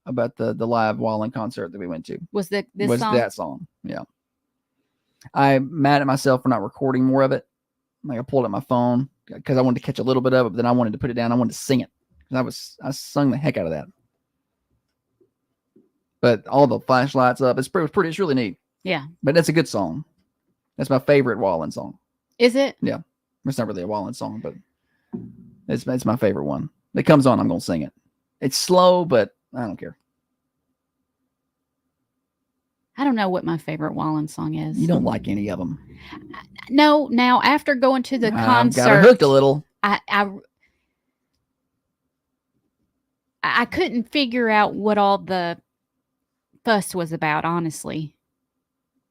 about the live Wallen concert that we went to. Was song? That song? Yeah. I'm mad at myself for not recording more of it. Like I pulled out my phone because I wanted to catch a little bit of it, but then I wanted to put it down. I wanted to sing it. I sung the heck out of that. But all the flashlights up. It's pretty. It's really neat. Yeah. But that's a good song. That's my favorite Wallen song. Is it? Yeah. It's not really a Wallen song, but it's my favorite one. If it comes on, I'm going to sing it. It's slow, but I don't care. I don't know what my favorite Wallen song is. You don't like any of them. No. Now, after going to the concert, got her hooked a little. I couldn't figure out what all the fuss was about, honestly.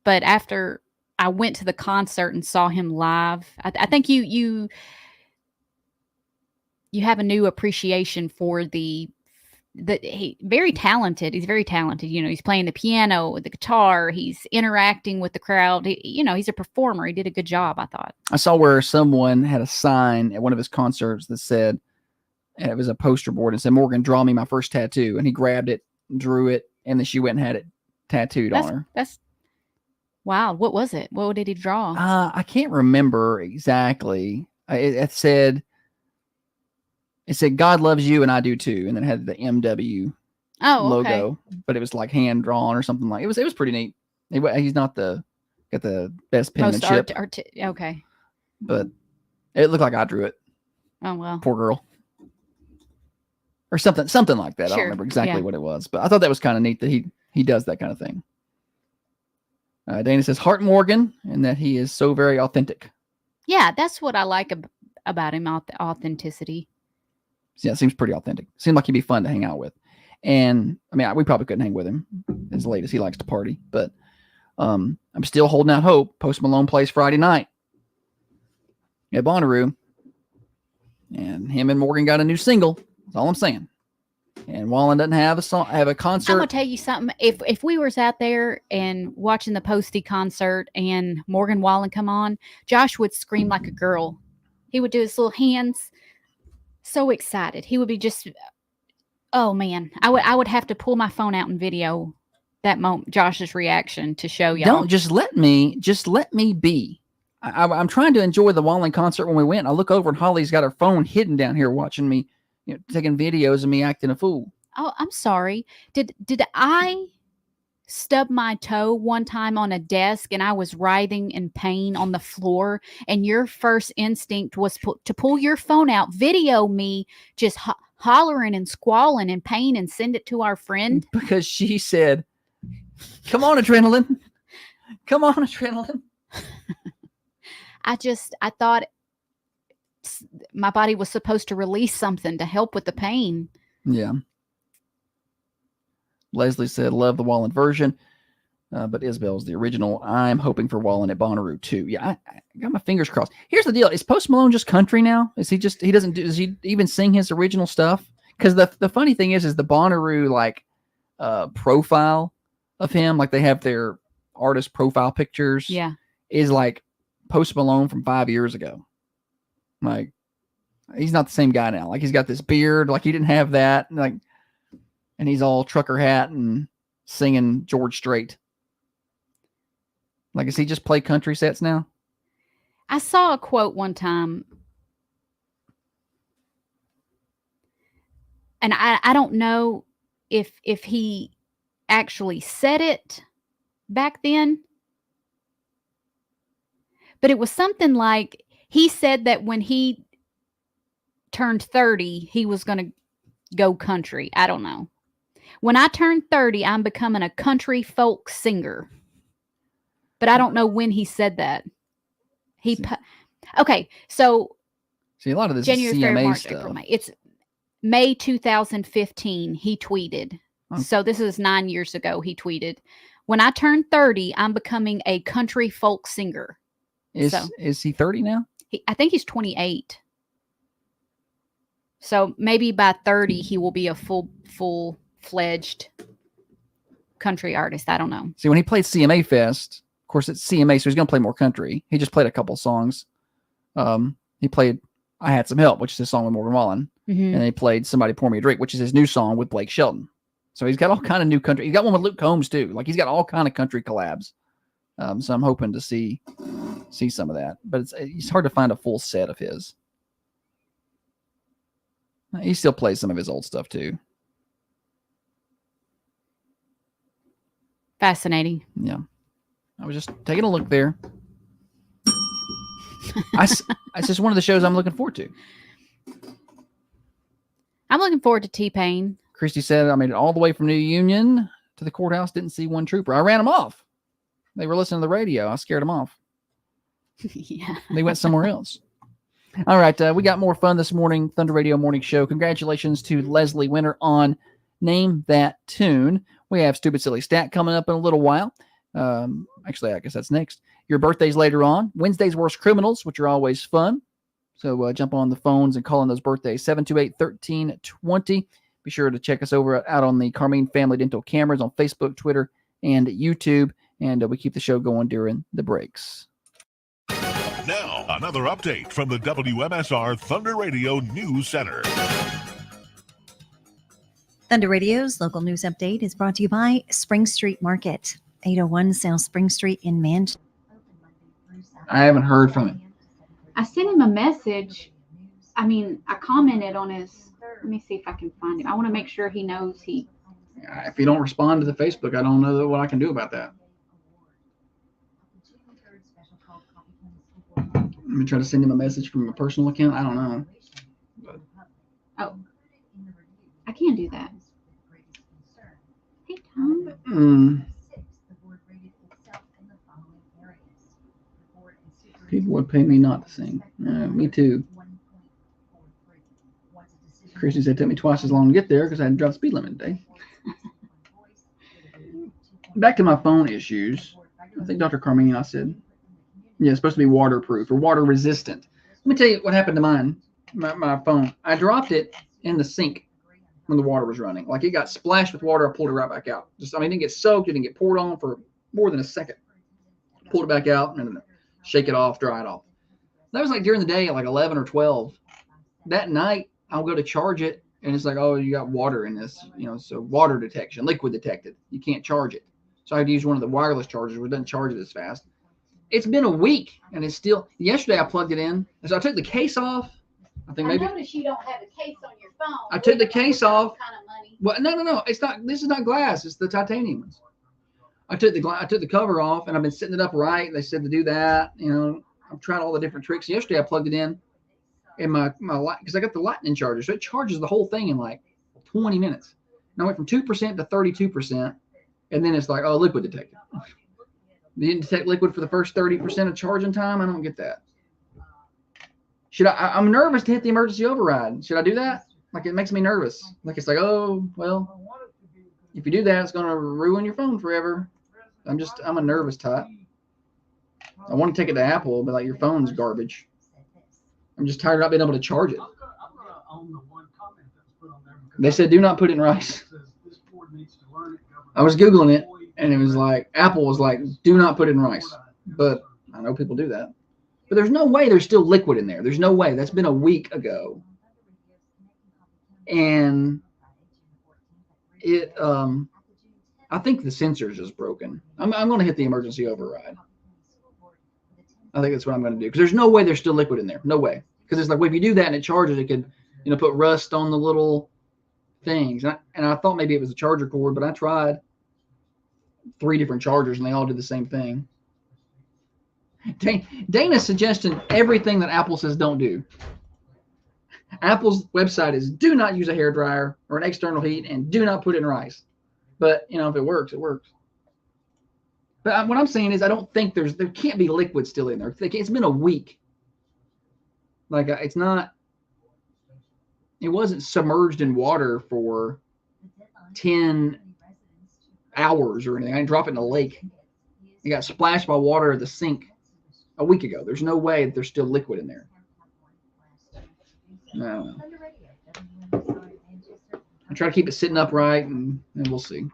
But after I went to the concert and saw him live, I think you have a new appreciation for he very talented. He's very talented. You know, he's playing the piano, the guitar. He's interacting with the crowd. He's a performer. He did a good job, I thought. I saw where someone had a sign at one of his concerts that said, and it was a poster board, and said, "Morgan, draw me my first tattoo." And he grabbed it, drew it, and then she went and had it tattooed on her. That's wow. What was it? What did he draw? I can't remember exactly. It said, "God loves you and I do too," and then it had the MW logo, but it was like hand drawn or something like. It was pretty neat. He's not got the best penmanship. Okay, but it looked like I drew it. Oh well, poor girl, or something like that. Sure. I don't remember exactly what it was, but I thought that was kind of neat that he does that kind of thing. Dana says Hart Morgan, and that he is so very authentic. Yeah, that's what I like about him. Authenticity. Yeah, it seems pretty authentic. Seemed like he'd be fun to hang out with. And I mean, we probably couldn't hang with him as late as he likes to party, but I'm still holding out hope. Post Malone plays Friday night at Bonnaroo, and him and Morgan got a new single. That's all I'm saying. And Wallen doesn't have a concert. I'm gonna tell you something. If we was out there and watching the Posty concert and Morgan Wallen come on, Josh would scream like a girl. He would do his little hands. So excited. He would be just, oh man. I would have to pull my phone out and video that moment, Josh's reaction, to show y'all. Don't just let me be. I'm trying to enjoy the Wallen concert when we went. I look over and Holly's got her phone hidden down here watching me, taking videos of me acting a fool. Oh, I'm sorry. Did I stub my toe one time on a desk and I was writhing in pain on the floor, and your first instinct was to pull your phone out, video me just hollering and squalling in pain, and send it to our friend? Because she said, "Come on, adrenaline. Come on, adrenaline." I thought my body was supposed to release something to help with the pain. Yeah. Leslie said, "Love the Wallen version, but Isabel's the original. I'm hoping for Wallen at Bonnaroo too." Yeah, I got my fingers crossed. Here's the deal: is Post Malone just country now? Does he even sing his original stuff? Because the funny thing is the Bonnaroo profile of him, like they have their artist profile pictures. Yeah, is like Post Malone from 5 years ago. Like, he's not the same guy now. Like, he's got this beard. Like, he didn't have that. And he's all trucker hat and singing George Strait. Like, does he just play country sets now? I saw a quote one time, and I don't know if he actually said it back then, but it was something like, he said that when he turned 30, he was going to go country. I don't know. When I turn 30, I'm becoming a country folk singer. But I don't know when he said that. Okay, so see, a lot of this January, is CMA February, March, stuff. April, May. It's May 2015. He tweeted. Okay. So this is 9 years ago. He tweeted, "When I turn 30, I'm becoming a country folk singer." Is he 30 now? I think he's 28. So maybe by 30 he will be a full-fledged country artist. I don't know. See, when he played CMA Fest, of course it's CMA, so he's going to play more country. He just played a couple songs. He played "I Had Some Help," which is his song with Morgan Wallen, and he played "Somebody Pour Me a Drink," which is his new song with Blake Shelton. So he's got all kind of new country. He's got one with Luke Combs too. Like, he's got all kind of country collabs. So I'm hoping to see some of that, but it's hard to find a full set of his. He still plays some of his old stuff too. Fascinating. Yeah. I was just taking a look there. It's just one of the shows I'm looking forward to. I'm looking forward to T-Pain. Christy said, I made it all the way from New Union to the courthouse. Didn't see one trooper. I ran them off. They were listening to the radio. I scared them off. Yeah. They went somewhere else. All right. We got more fun this morning. Thunder Radio Morning Show. Congratulations to Leslie Winter on Name That Tune. We have Stupid Silly Stat coming up in a little while. Actually, I guess that's next. Your birthday's later on. Wednesday's Worst Criminals, which are always fun. So jump on the phones and call in those birthdays. 728-1320. Be sure to check us out on the Carmine Family Dental Cameras on Facebook, Twitter, and YouTube. And we keep the show going during the breaks. Now, another update from the WMSR Thunder Radio News Center. Thunder Radio's local news update is brought to you by Spring Street Market, 801 South Spring Street in Manchester. I haven't heard from him. I sent him a message. I commented on his. Let me see if I can find him. I want to make sure he knows he. If you don't respond to the Facebook, I don't know what I can do about that. Let me try to send him a message from a personal account. I don't know. Oh, I can't do that. Hey, Tom. People would pay me not to sing. Me too. Christy said it took me twice as long to get there because I had to drive the speed limit today. Back to my phone issues. I think Dr. Carmine, I said, yeah, it's supposed to be waterproof or water resistant. Let me tell you what happened to mine, my phone. I dropped it in the sink when the water was running. Like it got splashed with water. I pulled it right back out. It didn't get soaked. It didn't get poured on for more than a second. Pulled it back out and shake it off, dry it off. That was like during the day at like 11 or 12. That night, I'll go to charge it, and it's like, oh, you got water in this, so water detection, liquid detected. You can't charge it. So I had to use one of the wireless chargers, which doesn't charge it as fast. It's been a week, and it's still, yesterday I plugged it in, and so I took the case off. I noticed you don't have a case on your phone. I took the case off. Kind of money. Well, no, it's not, this is not glass, it's the titanium ones. I took the cover off, and I've been setting it up right. They said to do that, I've tried all the different tricks. Yesterday I plugged it in my light, because I got the lightning charger, so it charges the whole thing in like 20 minutes. And I went from 2% to 32%, and then it's like, oh, liquid detected. You didn't detect liquid for the first 30% of charging time. I don't get that. I'm nervous to hit the emergency override. Should I do that? Like it makes me nervous. Like it's like, oh, well, if you do that, it's going to ruin your phone forever. I'm a nervous type. I want to take it to Apple, but like your phone's garbage. I'm just tired of not being able to charge it. They said, do not put it in rice. I was Googling it, and it was like, Apple was like, do not put it in rice. But I know people do that. But there's no way there's still liquid in there. There's no way. That's been a week ago. And I think the sensor is just broken. I'm going to hit the emergency override. I think that's what I'm going to do. Because there's no way there's still liquid in there. No way. Because it's like, well, if you do that and it charges, it could, put rust on the little things. And I thought maybe it was a charger cord, but I tried 3 different chargers and they all did the same thing. Dana's suggesting everything that Apple says don't do. Apple's website is do not use a hairdryer or an external heat and do not put it in rice. But, if it works, it works. But what I'm saying is I don't think there can't be liquid still in there. It's been a week. Like it wasn't submerged in water for 10 hours or anything. I didn't drop it in a lake. It got splashed by water at the sink a week ago. There's no way that there's still liquid in there. No. I try to keep it sitting upright and we'll see.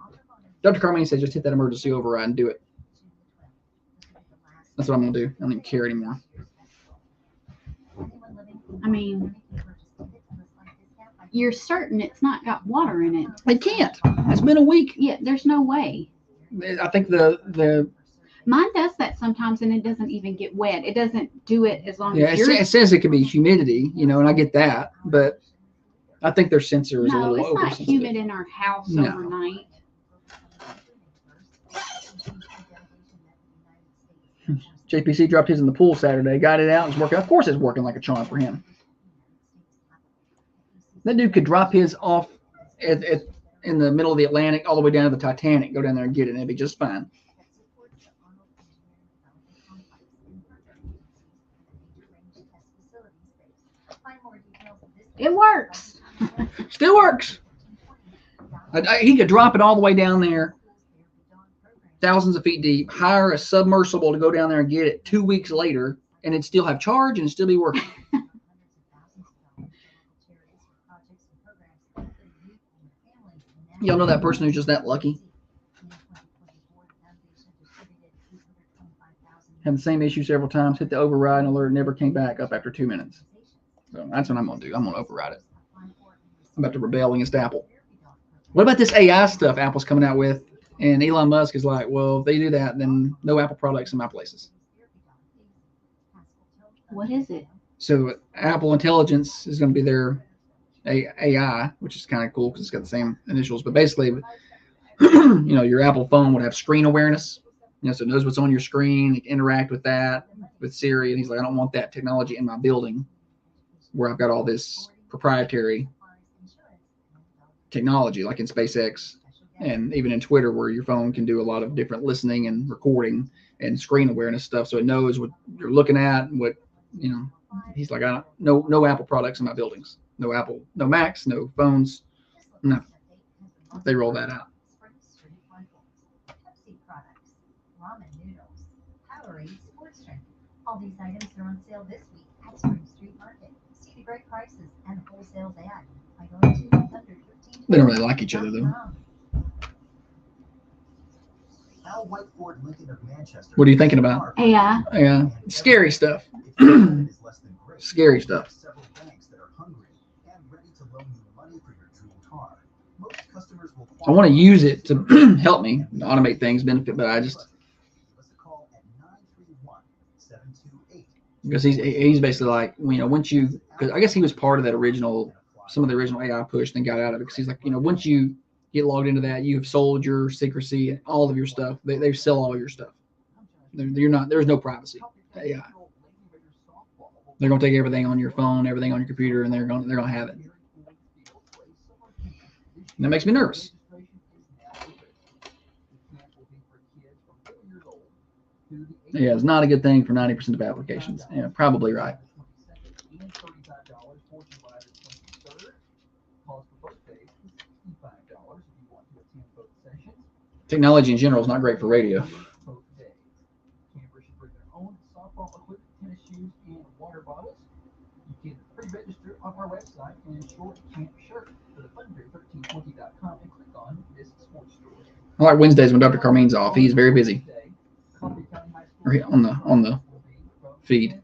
Dr. Carmine said just hit that emergency override and do it. That's what I'm going to do. I don't even care anymore. You're certain it's not got water in it. It can't. It's been a week. Yeah, there's no way. I think the mine does that sometimes, and it doesn't even get wet. It doesn't do it as long as it says it could be humidity, and I get that, but I think their sensor is a little oversensitive. No, it's not humid in our house overnight. JPC dropped his in the pool Saturday, got it out, it's working. Of course it's working like a charm for him. That dude could drop his off in the middle of the Atlantic all the way down to the Titanic, go down there and get it, and it'd be just fine. It works. Still works. He could drop it all the way down there, thousands of feet deep, hire a submersible to go down there and get it 2 weeks later, and it'd still have charge and still be working. Y'all know that person who's just that lucky? Had the same issue several times, hit the override alert, never came back up after 2 minutes. So that's what I'm going to do. I'm going to override it. I'm about to rebel against Apple. What about this AI stuff Apple's coming out with? And Elon Musk is like, well, if they do that, then no Apple products in my places. What is it? So Apple Intelligence is going to be their AI, which is kind of cool because it's got the same initials. But basically, your Apple phone would have screen awareness. So it knows what's on your screen. It can interact with that, with Siri. And he's like, I don't want that technology in my building where I've got all this proprietary technology, like in SpaceX and even in Twitter, where your phone can do a lot of different listening and recording and screen awareness stuff. So it knows what you're looking at and what, he's like, no Apple products in my buildings. No Apple, no Macs, no phones. No. They roll that out. All these items are on sale this week at Spring Street Market. See the great prices and wholesale ad by going to Thunder 13. They don't really like each other, though. What are you thinking about? AI. Yeah, scary stuff. Scary stuff. I want to use it to help me automate things, benefit, but I just because he's basically like, once you, because I guess he was part of that some of the original AI push, then got out of it because he's like, once you get logged into that, you have sold your secrecy and all of your stuff. They sell all your stuff. There's no privacy. AI. They're gonna take everything on your phone, everything on your computer, and they're gonna have it. And that makes me nervous. Yeah, it's not a good thing for 90% of applications. Yeah, probably right. Technology in general is not great for radio. You can pre-register on our website and ensure a camp shirt for the Thunder1320.com and click on this sports story. I like Wednesdays when Dr. Carmine's off. He's very busy. On the feed. You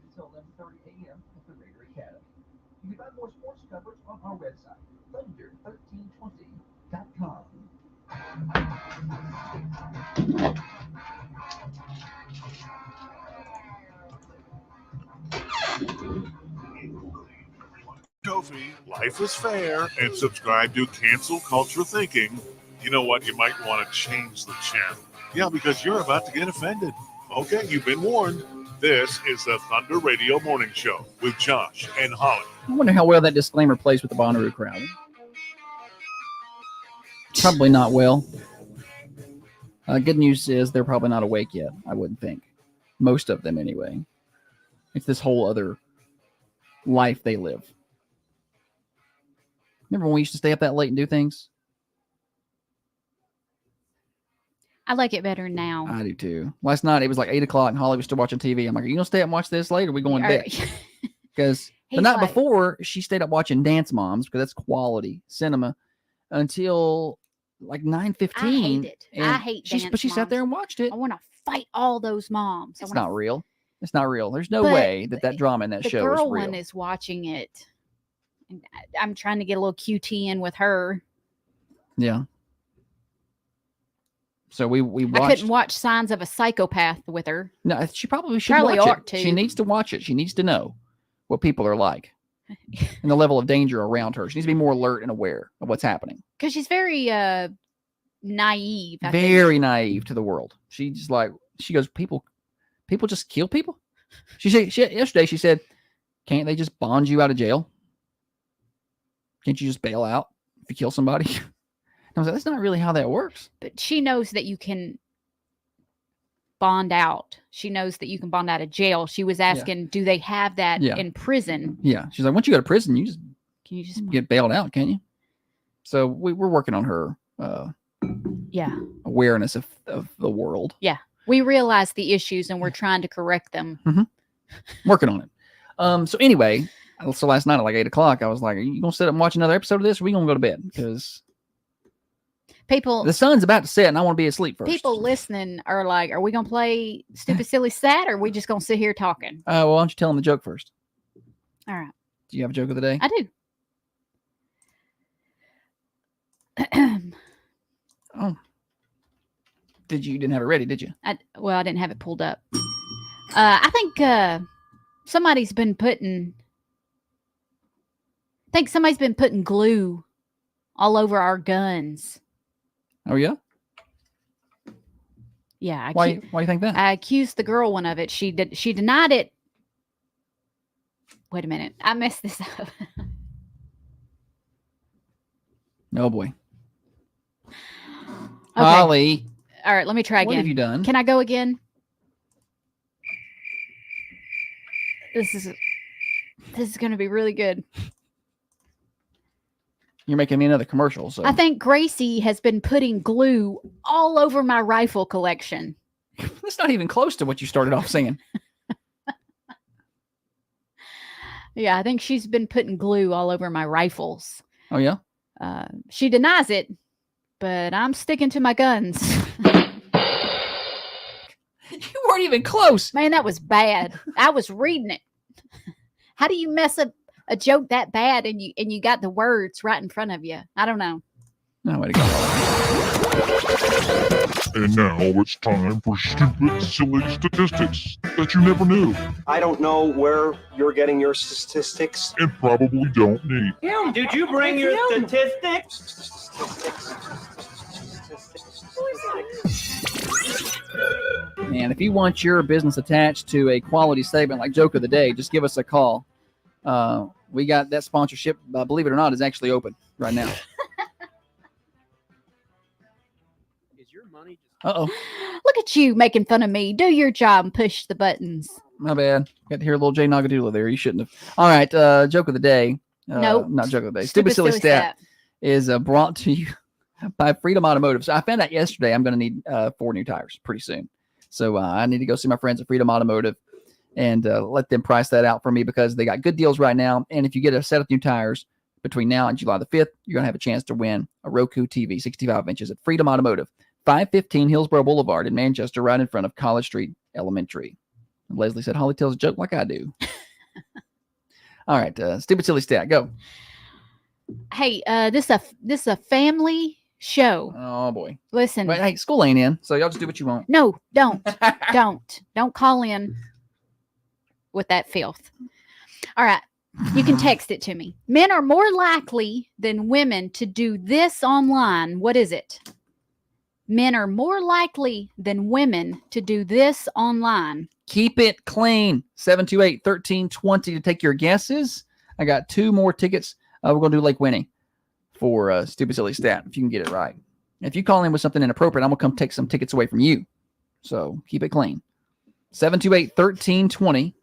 can find more sports coverage on our website, Thunder1320.com. Kofi, Life is Fair, and subscribe to Cancel Culture Thinking. You know what? You might want to change the channel. Yeah, because you're about to get offended. Okay, you've been warned. This is the Thunder Radio Morning Show with Josh and Holly. I wonder how well that disclaimer plays with the Bonnaroo crowd. Probably not well. Good news is they're probably not awake yet, I wouldn't think. Most of them, anyway. It's this whole other life they live. Remember when we used to stay up that late and do things? I like it better now. I do too. Last night it was like 8 o'clock and Holly was still watching TV. I'm like, are you going to stay up and watch this later? Or are we going to bed? Because the night before, she stayed up watching Dance Moms because that's quality cinema until like 9:15. I hate it. I hate Dance But she sat there and watched it. I want to fight all those moms. It's not real. It's not real. There's no way that drama in that show is real. The girl one is watching it. And I'm trying to get a little QT in with her. Yeah. So we watched. I couldn't watch Signs of a Psychopath with her. No, she probably should watch it. She needs to watch it. She needs to know what people are like and the level of danger around her. She needs to be more alert and aware of what's happening. Because she's very naive. Very naive to the world. She just she goes, people just kill people. Yesterday she said, can't they just bond you out of jail? Can't you just bail out if you kill somebody? I was like, that's not really how that works. But she knows that you can bond out. She knows that you can bond out of jail. She was asking, do they have that in prison? Yeah. She's like, once you go to prison, can you just get bailed out, can you? So we're working on her awareness of the world. Yeah. We realize the issues and we're trying to correct them. Mm-hmm. Working on it. So anyway, last night at like 8 o'clock, I was like, are you going to sit up and watch another episode of this, or are we going to go to bed? Because the sun's about to set and I want to be asleep first. People listening are like, are we going to play Stupid Silly Stat, or are we just going to sit here talking? Well, why don't you tell them the joke first? All right. Do you have a joke of the day? I do. Oh. You didn't have it ready, did you? I didn't have it pulled up. I think somebody's been putting glue all over our guns. Oh, yeah? Yeah. Why do you think that? I accused the girl one of it. She denied it. Wait a minute. I messed this up. Oh, boy. Okay. Holly. All right, let me try again. What have you done? Can I go again? This is going to be really good. You're making me another commercial. So I think Gracie has been putting glue all over my rifle collection. That's not even close to what you started off saying. Yeah, I think she's been putting glue all over my rifles. Oh, yeah? She denies it, but I'm sticking to my guns. You weren't even close. Man, that was bad. I was reading it. How do you mess up a joke that bad and you got the words right in front of you? I don't know. No way to go. And now it's time for stupid, silly statistics that you never knew I don't know where you're getting your statistics. and probably don't need. Him, did you bring your statistics? Man, if you want your business attached to a quality statement like Joke of the Day, just give us a call. We got that sponsorship, believe it or not, is actually open right now. Is your money just... Uh-oh. Look at you making fun of me. Do your job and push the buttons. My bad. Got to hear a little Jay Nagadoodle there. You shouldn't have. All right, Joke of the Day. Nope. Not Joke of the Day. Stupid Silly Stat is brought to you by Freedom Automotive. So I found out yesterday I'm going to need 4 new tires pretty soon. So I need to go see my friends at Freedom Automotive and let them price that out for me, because they got good deals right now. And if you get a set of new tires between now and July the 5th, you're going to have a chance to win a Roku TV 65 inches at Freedom Automotive, 515 Hillsborough Boulevard in Manchester, right in front of College Street Elementary. And Leslie said, Holly tells a joke like I do. All right, Stupid Silly Stat, go. Hey, this is a family show. Oh, boy. Listen. But, hey, school ain't in, so y'all just do what you want. No, don't. Don't call in with that filth. All right. You can text it to me. Men are more likely than women to do this online. What is it? Men are more likely than women to do this online. Keep it clean. 728-1320 to take your guesses. I got 2 more tickets. We're going to do Lake Winnie for Stupid Silly Stat, if you can get it right. If you call in with something inappropriate, I'm going to come take some tickets away from you. So keep it clean. 728-1320.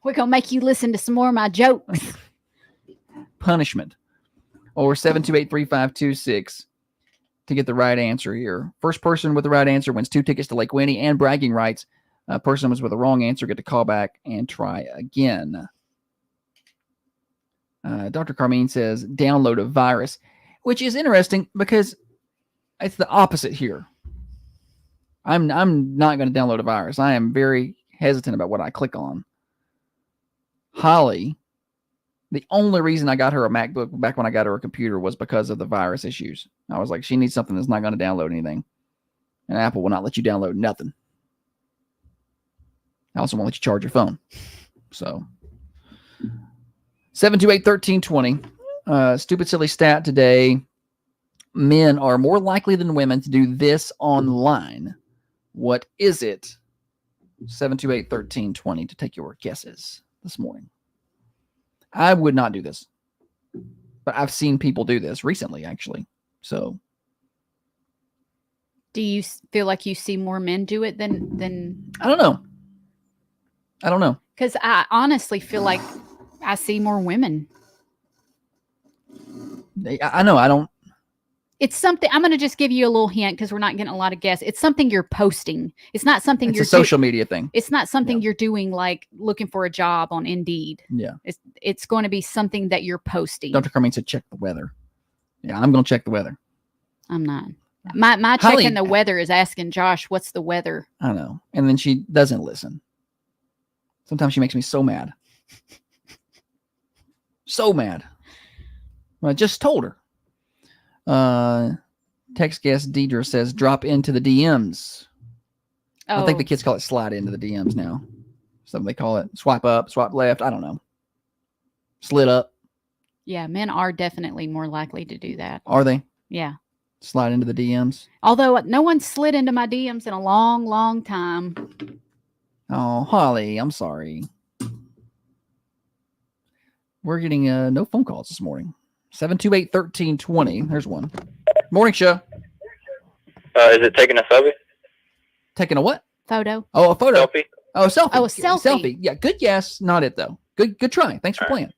We're going to make you listen to some more of my jokes. Punishment. Or 728-3526 to get the right answer here. First person with the right answer wins 2 tickets to Lake Winnie and bragging rights. Person was with the wrong answer, get to call back and try again. Dr. Carmine says, download a virus, which is interesting because it's the opposite here. I'm not going to download a virus. I am very hesitant about what I click on. Holly, the only reason I got her a MacBook back when I got her a computer was because of the virus issues. I was like, she needs something that's not going to download anything. And Apple will not let you download nothing. I also won't let you charge your phone. So 728-1320. Stupid Silly Stat today. Men are more likely than women to do this online. What is it? 728-1320 to take your guesses this morning. I would not do this. But I've seen people do this recently, actually. So, Do you feel like you see more men do it than? I don't know. Because I honestly feel like I see more women. I know. I don't. It's something. I'm going to just give you a little hint because we're not getting a lot of guests. It's something you're posting. It's not something It's you're a social media thing. It's not something you're doing like looking for a job on Indeed. Yeah. It's going to be something that you're posting. Dr. Carmine said check the weather. Yeah, I'm going to check the weather. I'm not. My checking the weather is asking Josh, what's the weather? I know. And then she doesn't listen. Sometimes she makes me so mad. So mad. Well, I just told her. Text guest Deidre says drop into the DMs. I think the kids call it slide into the DMs now. Something they call it. Swipe up, swipe left. I don't know. Slid up. Yeah, men are definitely more likely to do that. Are they? Yeah. Slide into the DMs. Although no one slid into my DMs in a long, long time. Oh, Holly, I'm sorry. We're getting no phone calls this morning. 728-1320. There's one. Morning show. Is it taking a selfie? Taking a what? Photo. Oh, a photo. Selfie. Oh, a selfie. Oh, a selfie. Yeah, good guess. Not it, though. Good try. Thanks for playing.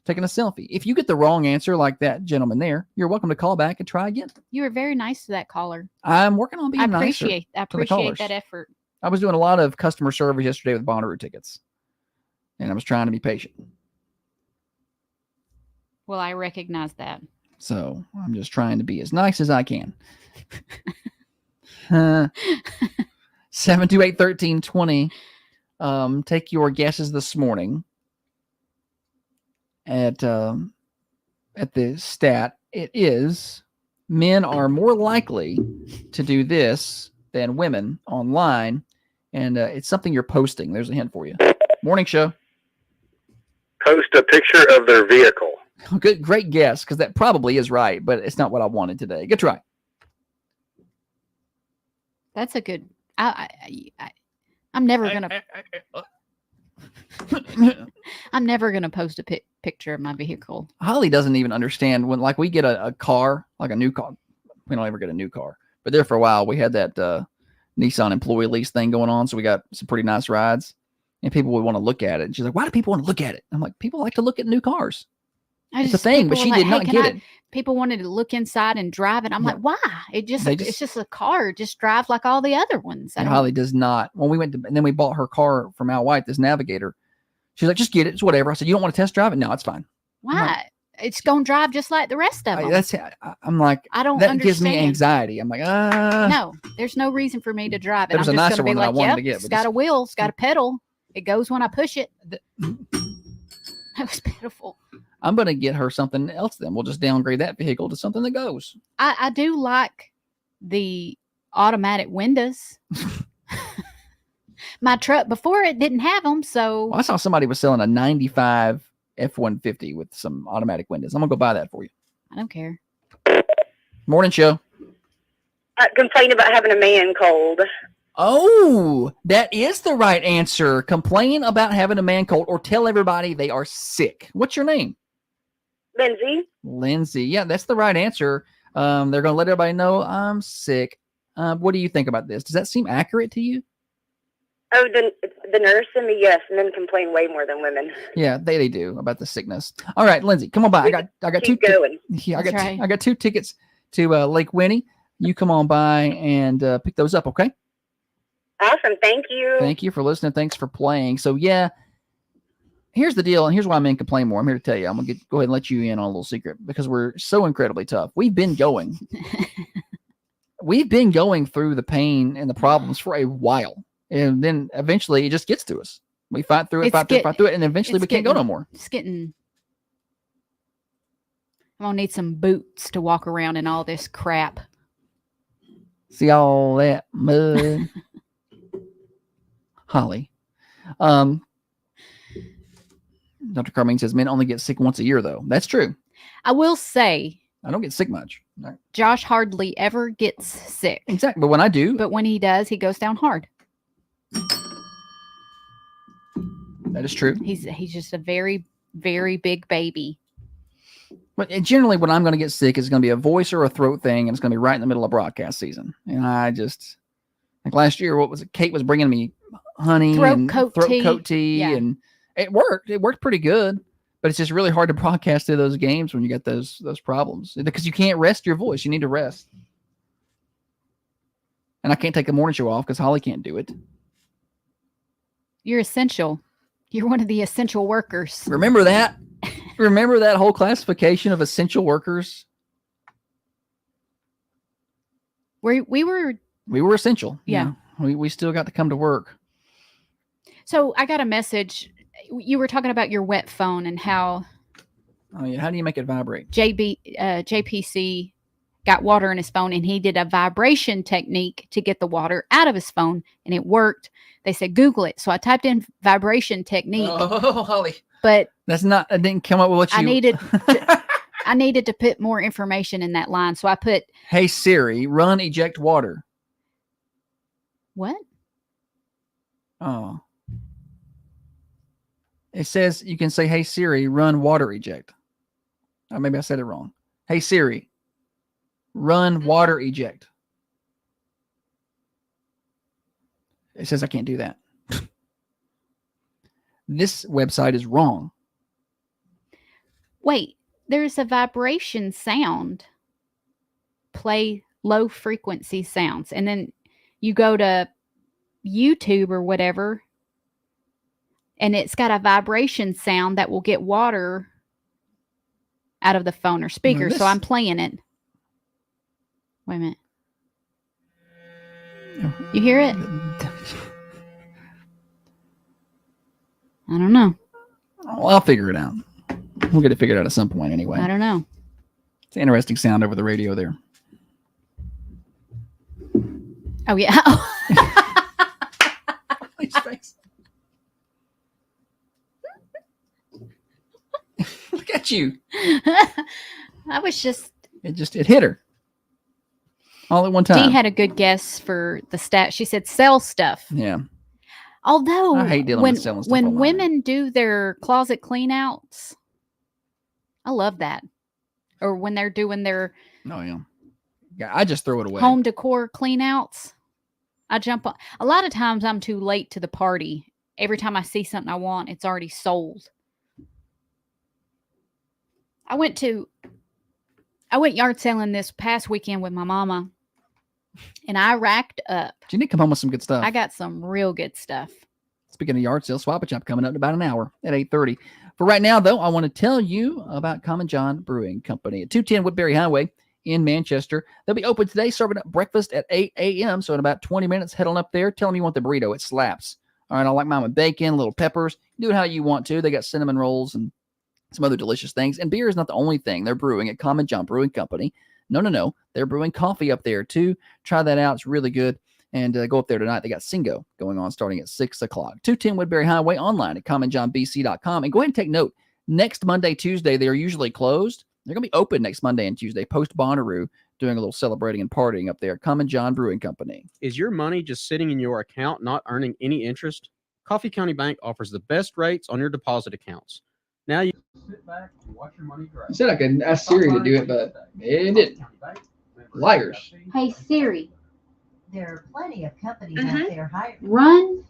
Taking a selfie. If you get the wrong answer like that gentleman there, you're welcome to call back and try again. You were very nice to that caller. I'm working on being I nicer. appreciate that effort. I was doing a lot of customer service yesterday with Bonnaroo tickets, and I was trying to be patient. Well, I recognize that. So I'm just trying to be as nice as I can. 728-1320. Take your guesses this morning at the stat. It is men are more likely to do this than women online, and it's something you're posting. There's a hint for you. Morning show. Post a picture of their vehicle. Good, great guess, because that probably is right, but it's not what I wanted today. Good try. That's a good. I'm never gonna. I'm never gonna post a picture of my vehicle. Holly doesn't even understand when, like, we get a car, like a new car. We don't ever get a new car, but there for a while we had that Nissan employee lease thing going on, so we got some pretty nice rides, and people would want to look at it. And she's like, "Why do people want to look at it?" I'm like, "People like to look at new cars." It's a thing, but she did not get it. People wanted to look inside and drive it. I'm like, why? It's just a car. Just drive like all the other ones. And Holly does not. When we went to, and then we bought her car from Al White, this Navigator. She's like, just get it. It's whatever. I said, you don't want to test drive it? No, it's fine. Why? It's going to drive just like the rest of them. I'm like, I don't that understand. gives me anxiety. I'm like, no, there's no reason for me to drive it. There was I'm a just nicer going to be one that I like, wanted yep, to get, it's got a wheel, it's got a pedal. It goes when I push it. That was pitiful. I'm going to get her something else then. We'll just downgrade that vehicle to something that goes. I do like the automatic windows. My truck, before it didn't have them, so. Well, I saw somebody was selling a 95 F-150 with some automatic windows. I'm going to go buy that for you. I don't care. Morning show. Complain about having a man cold. Oh, that is the right answer. Complain about having a man cold or tell everybody they are sick. What's your name? Lindsay. Yeah, that's the right answer. They're going to let everybody know I'm sick. What do you think about this? Does that seem accurate to you? Oh, the nurse and me, yes. Men complain way more than women. Yeah, they do about the sickness. All right, Lindsay, come on by. I got two. Yeah, I got 2 tickets to Lake Winnie. You come on by and pick those up, okay? Awesome. Thank you. Thank you for listening. Thanks for playing. So, yeah, here's the deal, and here's why men complain more. I'm here to tell you. I'm going to go ahead and let you in on a little secret because we're so incredibly tough. We've been going. We've been going through the pain and the problems for a while, and then eventually it just gets to us. We fight through it, fight through it, and eventually we can't go no more. It's getting... I'm going to need some boots to walk around in all this crap. See all that mud? Holly. Dr. Carmine says men only get sick once a year, though. That's true. I will say, I don't get sick much. No. Josh hardly ever gets sick. Exactly. But when I do. But when he does, he goes down hard. That is true. He's just a very, very big baby. But generally, when I'm going to get sick, it's going to be a voice or a throat thing, and it's going to be right in the middle of broadcast season. And I just, like last year, what was it? Kate was bringing me honey and throat coat tea, and it worked. It worked pretty good, but it's just really hard to broadcast through those games when you get those problems because you can't rest your voice. You need to rest. And I can't take the morning show off because Holly can't do it. You're essential. You're one of the essential workers. Remember that? Remember that whole classification of essential workers? We were essential. Yeah. We still got to come to work. So I got a message. You were talking about your wet phone and how. Oh yeah. How do you make it vibrate? JPC got water in his phone and he did a vibration technique to get the water out of his phone and it worked. They said, Google it. So I typed in vibration technique. Oh, Holly. But that's not, I didn't come up with what you... I needed to put more information in that line. So I put, hey Siri, run eject water. What? Oh. It says you can say, hey Siri, run water eject. Oh, maybe I said it wrong. Hey Siri, run water eject. It says I can't do that. This website is wrong. Wait, there's a vibration sound. Play low frequency sounds. And then you go to YouTube or whatever, and it's got a vibration sound that will get water out of the phone or speaker. So I'm playing it. Wait a minute. You hear it? I don't know. Well, I'll figure it out. We'll get it figured out at some point anyway. I don't know. It's an interesting sound over the radio there. Oh, yeah. Look at you. I was just... It hit her. All at one time. Dee had a good guess for the stat. She said sell stuff. Yeah. Although, I hate dealing with selling stuff when online. women do their closet clean outs, I love that. Or when they're doing their I just throw it away. home decor clean outs, I jump on. A lot of times I'm too late to the party. Every time I see something I want, it's already sold. I went yard selling this past weekend with my mama, and I racked up. You need to come home with some good stuff. I got some real good stuff. Speaking of yard sale, Swap Shop coming up in about an hour at 8:30. For right now, though, I want to tell you about Common John Brewing Company at 210 Woodbury Highway in Manchester. They'll be open today, serving up breakfast at 8 a.m. So in about 20 minutes, head on up there. Tell them you want the burrito. It slaps. All right, I like mine with bacon, little peppers. Do it how you want to. They got cinnamon rolls and some other delicious things. And beer is not the only thing they're brewing at Common John Brewing Company. No. They're brewing coffee up there, too. Try that out. It's really good. And go up there tonight. They got Singo going on starting at 6 o'clock. 210 Woodbury Highway, online at commonjohnbc.com. And go ahead and take note. Next Monday, Tuesday, they are usually closed. They're going to be open next Monday and Tuesday, post Bonnaroo, doing a little celebrating and partying up there. Common John Brewing Company. Is your money just sitting in your account, not earning any interest? Coffee County Bank offers the best rates on your deposit accounts. Now you sit back and watch your money grow. I said I could ask Siri to do it, but it didn't. Liars. Hey Siri, There are plenty of companies out there hiring. run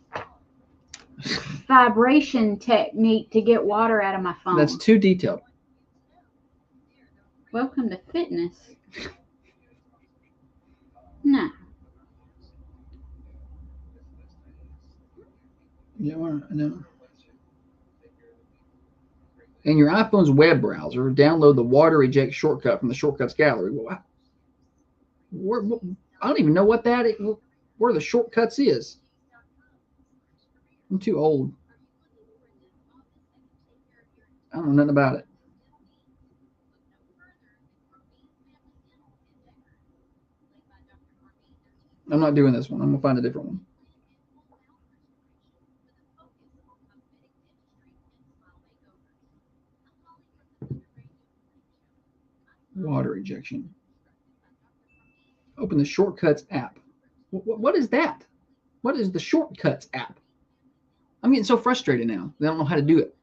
vibration technique to get water out of my phone. That's too detailed. Welcome to fitness. No. Yeah, I know. In your iPhone's web browser, download the water eject shortcut from the shortcuts gallery. Well, I don't even know what that is, where the shortcuts is. I'm too old. I don't know nothing about it. I'm not doing this one. I'm going to find a different one. Water ejection. Open the Shortcuts app. What is that? What is the Shortcuts app? I'm getting so frustrated now. They don't know how to do it.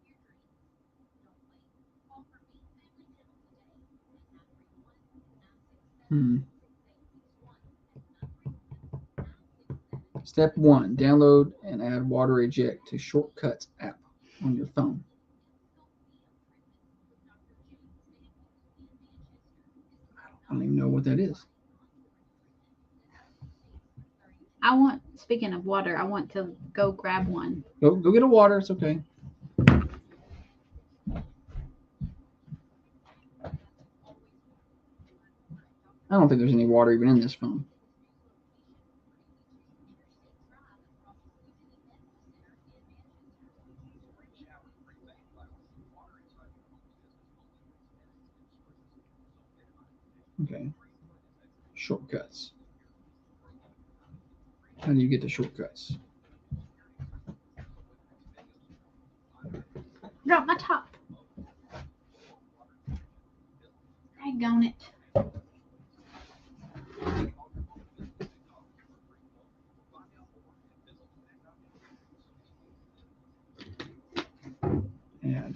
Step 1, download and add Water Eject to Shortcuts app on your phone. I don't even know what that is. Speaking of water, I want to go grab one. Go get a water. It's okay. I don't think there's any water even in this phone. Okay. Shortcuts. How do you get to shortcuts? Drop my top. Dang on it. And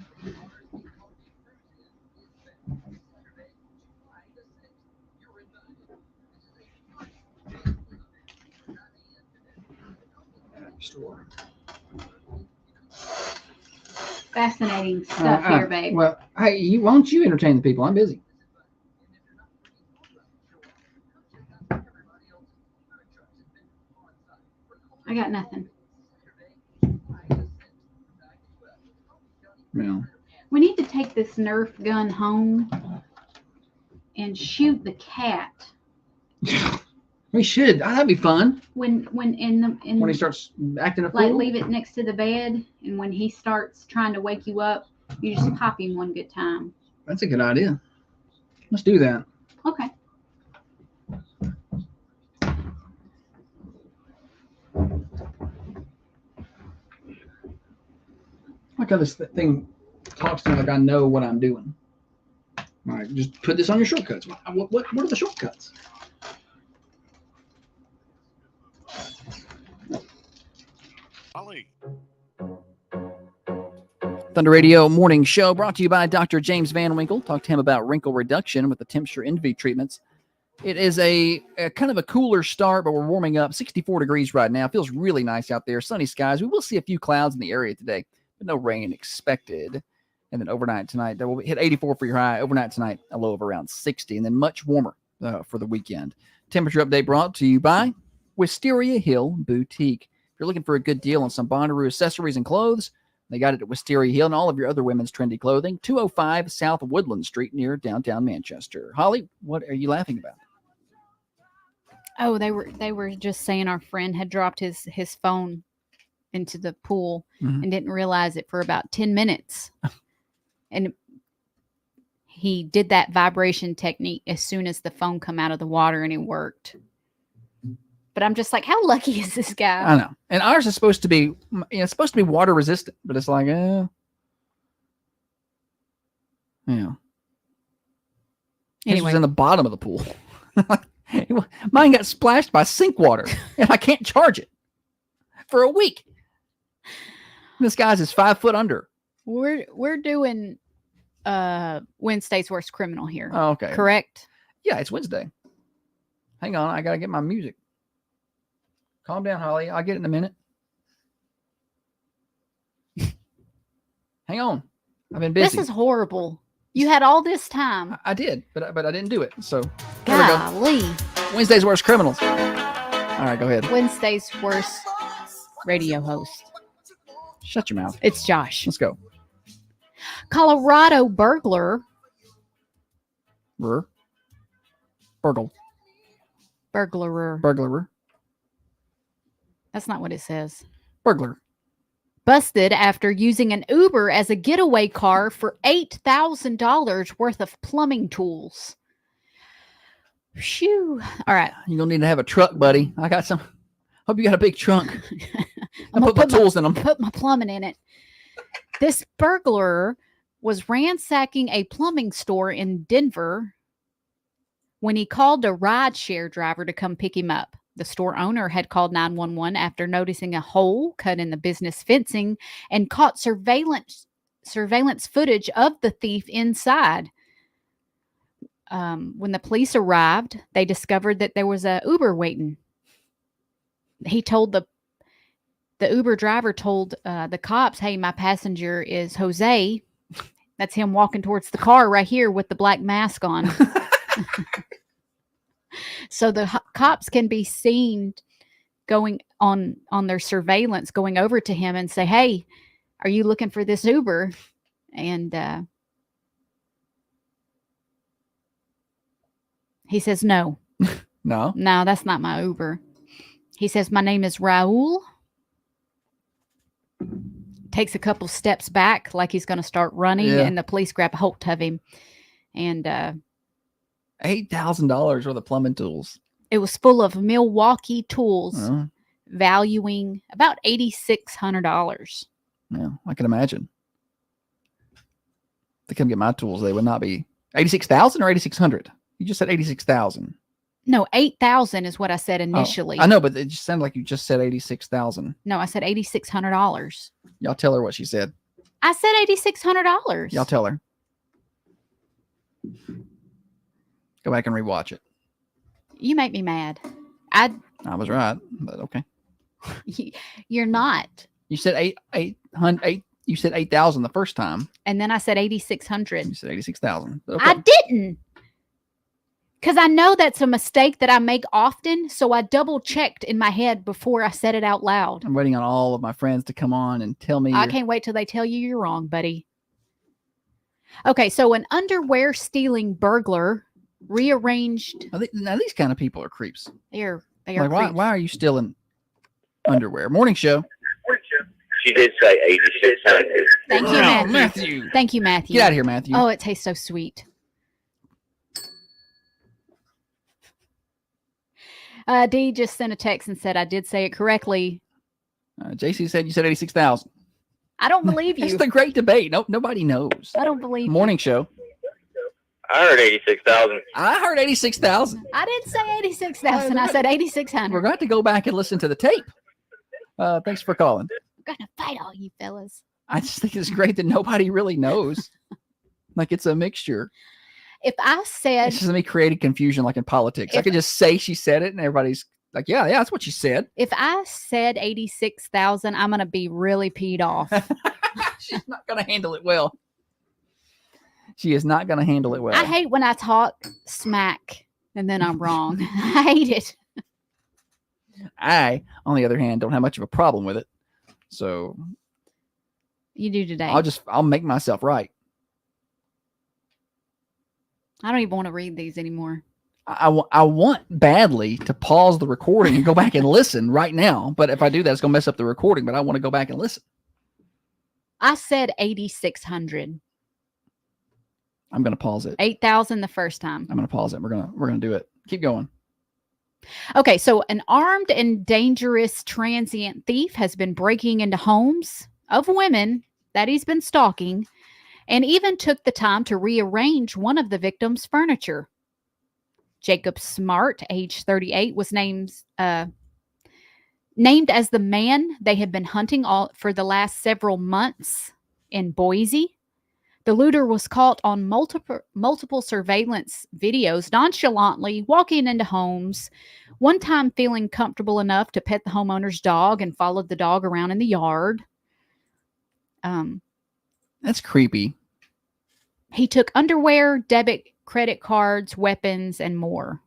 store. Fascinating stuff here, babe. Well, hey, why don't you entertain the people? I'm busy. I got nothing. Well, we need to take this Nerf gun home and shoot the cat. We should. That'd be fun. When when he starts acting a fool. Like leave it next to the bed, and when he starts trying to wake you up, you just pop him one good time. That's a good idea. Let's do that. Okay. Like how this thing talks to me like I know what I'm doing. All right, just put this on your shortcuts. What are the shortcuts? Holly. Thunder Radio Morning Show brought to you by Dr. James Van Winkle. Talk to him about wrinkle reduction with the temperature envy treatments. It is a kind of a cooler start, but we're warming up. 64 degrees right now. Feels really nice out there. Sunny skies. We will see a few clouds in the area today, but no rain expected. And then overnight tonight, that will hit 84 for your high. Overnight tonight, a low of around 60, and then much warmer for the weekend. Temperature update brought to you by Wisteria Hill Boutique. If you're looking for a good deal on some Bonnaroo accessories and clothes, they got it at Wisteria Hill and all of your other women's trendy clothing. 205 South Woodland Street near downtown Manchester. Holly, what are you laughing about? Oh, they were just saying our friend had dropped his phone into the pool and didn't realize it for about 10 minutes. And he did that vibration technique as soon as the phone come out of the water, and it worked. But I'm just like, how lucky is this guy? I know. And ours is supposed to be, it's supposed to be water resistant, but it's like, yeah. Anyway, this was in the bottom of the pool. Mine got splashed by sink water, and I can't charge it for a week. This guy's is 5 foot under. We're doing Wednesday's Worst Criminal here. Oh, okay. Correct? Yeah, it's Wednesday. Hang on, I gotta get my music. Calm down, Holly. I'll get it in a minute. Hang on. I've been busy. This is horrible. You had all this time. I did, but I didn't do it. So golly. There we go. Wednesday's Worst Criminals. All right, go ahead. Wednesday's Worst Radio Host. Shut your mouth. It's Josh. Let's go. Colorado burglar. Burglarer. That's not what it says. Burglar. Busted after using an Uber as a getaway car for $8,000 worth of plumbing tools. Phew. All right. You're going to need to have a truck, buddy. I got some. Hope you got a big trunk. I'm going to put my tools in them. Put my plumbing in it. This burglar was ransacking a plumbing store in Denver when he called a rideshare driver to come pick him up. The store owner had called 911 after noticing a hole cut in the business fencing and caught surveillance footage of the thief inside. When the police arrived, they discovered that there was a Uber waiting. He told the Uber driver told the cops, "Hey, my passenger is Jose." That's him walking towards the car right here with the black mask on. So the cops can be seen going on their surveillance, going over to him and say, "Hey, are you looking for this Uber?" And he says, "No, No. that's not my Uber." He says, "My name is Raul." Takes a couple steps back like he's going to start running, and the police grab hold of him. And $8,000 worth of plumbing tools. it was full of Milwaukee tools, valuing about $8,600. Yeah, I can imagine. If they come get my tools, they would not be 86,000 or 8,600. You just said 86,000. No, 8,000 is what I said initially. I know, but it just sounded like you just said 86,000. No, I said $8,600. Y'all tell her what she said. I said $8,600. Y'all tell her. Go back and rewatch it. You make me mad. I was right, but okay. You're not. You said 800. You said 8,000 the first time. And then I said 8,600. You said 86,000. Okay. I didn't. Because I know that's a mistake that I make often. So I double checked in my head before I said it out loud. I'm waiting on all of my friends to come on and tell me. I can't wait till they tell you you're wrong, buddy. Okay, so an underwear stealing burglar rearranged. Now these kind of people are creeps. They are Like, creeps. why are you stealing underwear? Morning show. She did say 8,600. Thank you, Wow, Matthew. Matthew. Thank you, Matthew. Get out of here, Matthew. Oh, it tastes so sweet. Dee just sent a text and said I did say it correctly. JC said you said 86,000. I don't believe you. It's the great debate. Nope, nobody knows. I don't believe Morning show. I heard 86,000. I heard 86,000. I didn't say 86,000. I said 8,600. We're going to have to go back and listen to the tape. Thanks for calling. I'm gonna fight all you fellas. I just think it's great that nobody really knows. Like it's a mixture. If I said It's just me creating confusion like in politics. I could just say she said it and everybody's like, yeah, that's what she said. if I said 86,000, I'm gonna be really peed off. She's not going to handle it well. She is not going to handle it well. I hate when I talk smack and then I'm wrong. I hate it. I, on the other hand, don't have much of a problem with it. So You do today. I'll make myself right. I don't even want to read these anymore. I want badly to pause the recording and go back and listen right now. But if I do that, it's going to mess up the recording. But I want to go back and listen. I said 8,600. I'm going to pause it. 8,000 the first time. I'm going to pause it. We're going to do it. Keep going. Okay, so an armed and dangerous transient thief has been breaking into homes of women that he's been stalking and even took the time to rearrange one of the victim's furniture. Jacob Smart, age 38, was named as the man they have been hunting for the last several months in Boise. The looter was caught on multiple surveillance videos nonchalantly walking into homes, one time feeling comfortable enough to pet the homeowner's dog and followed the dog around in the yard. That's creepy. He took underwear, debit, credit cards, weapons, and more.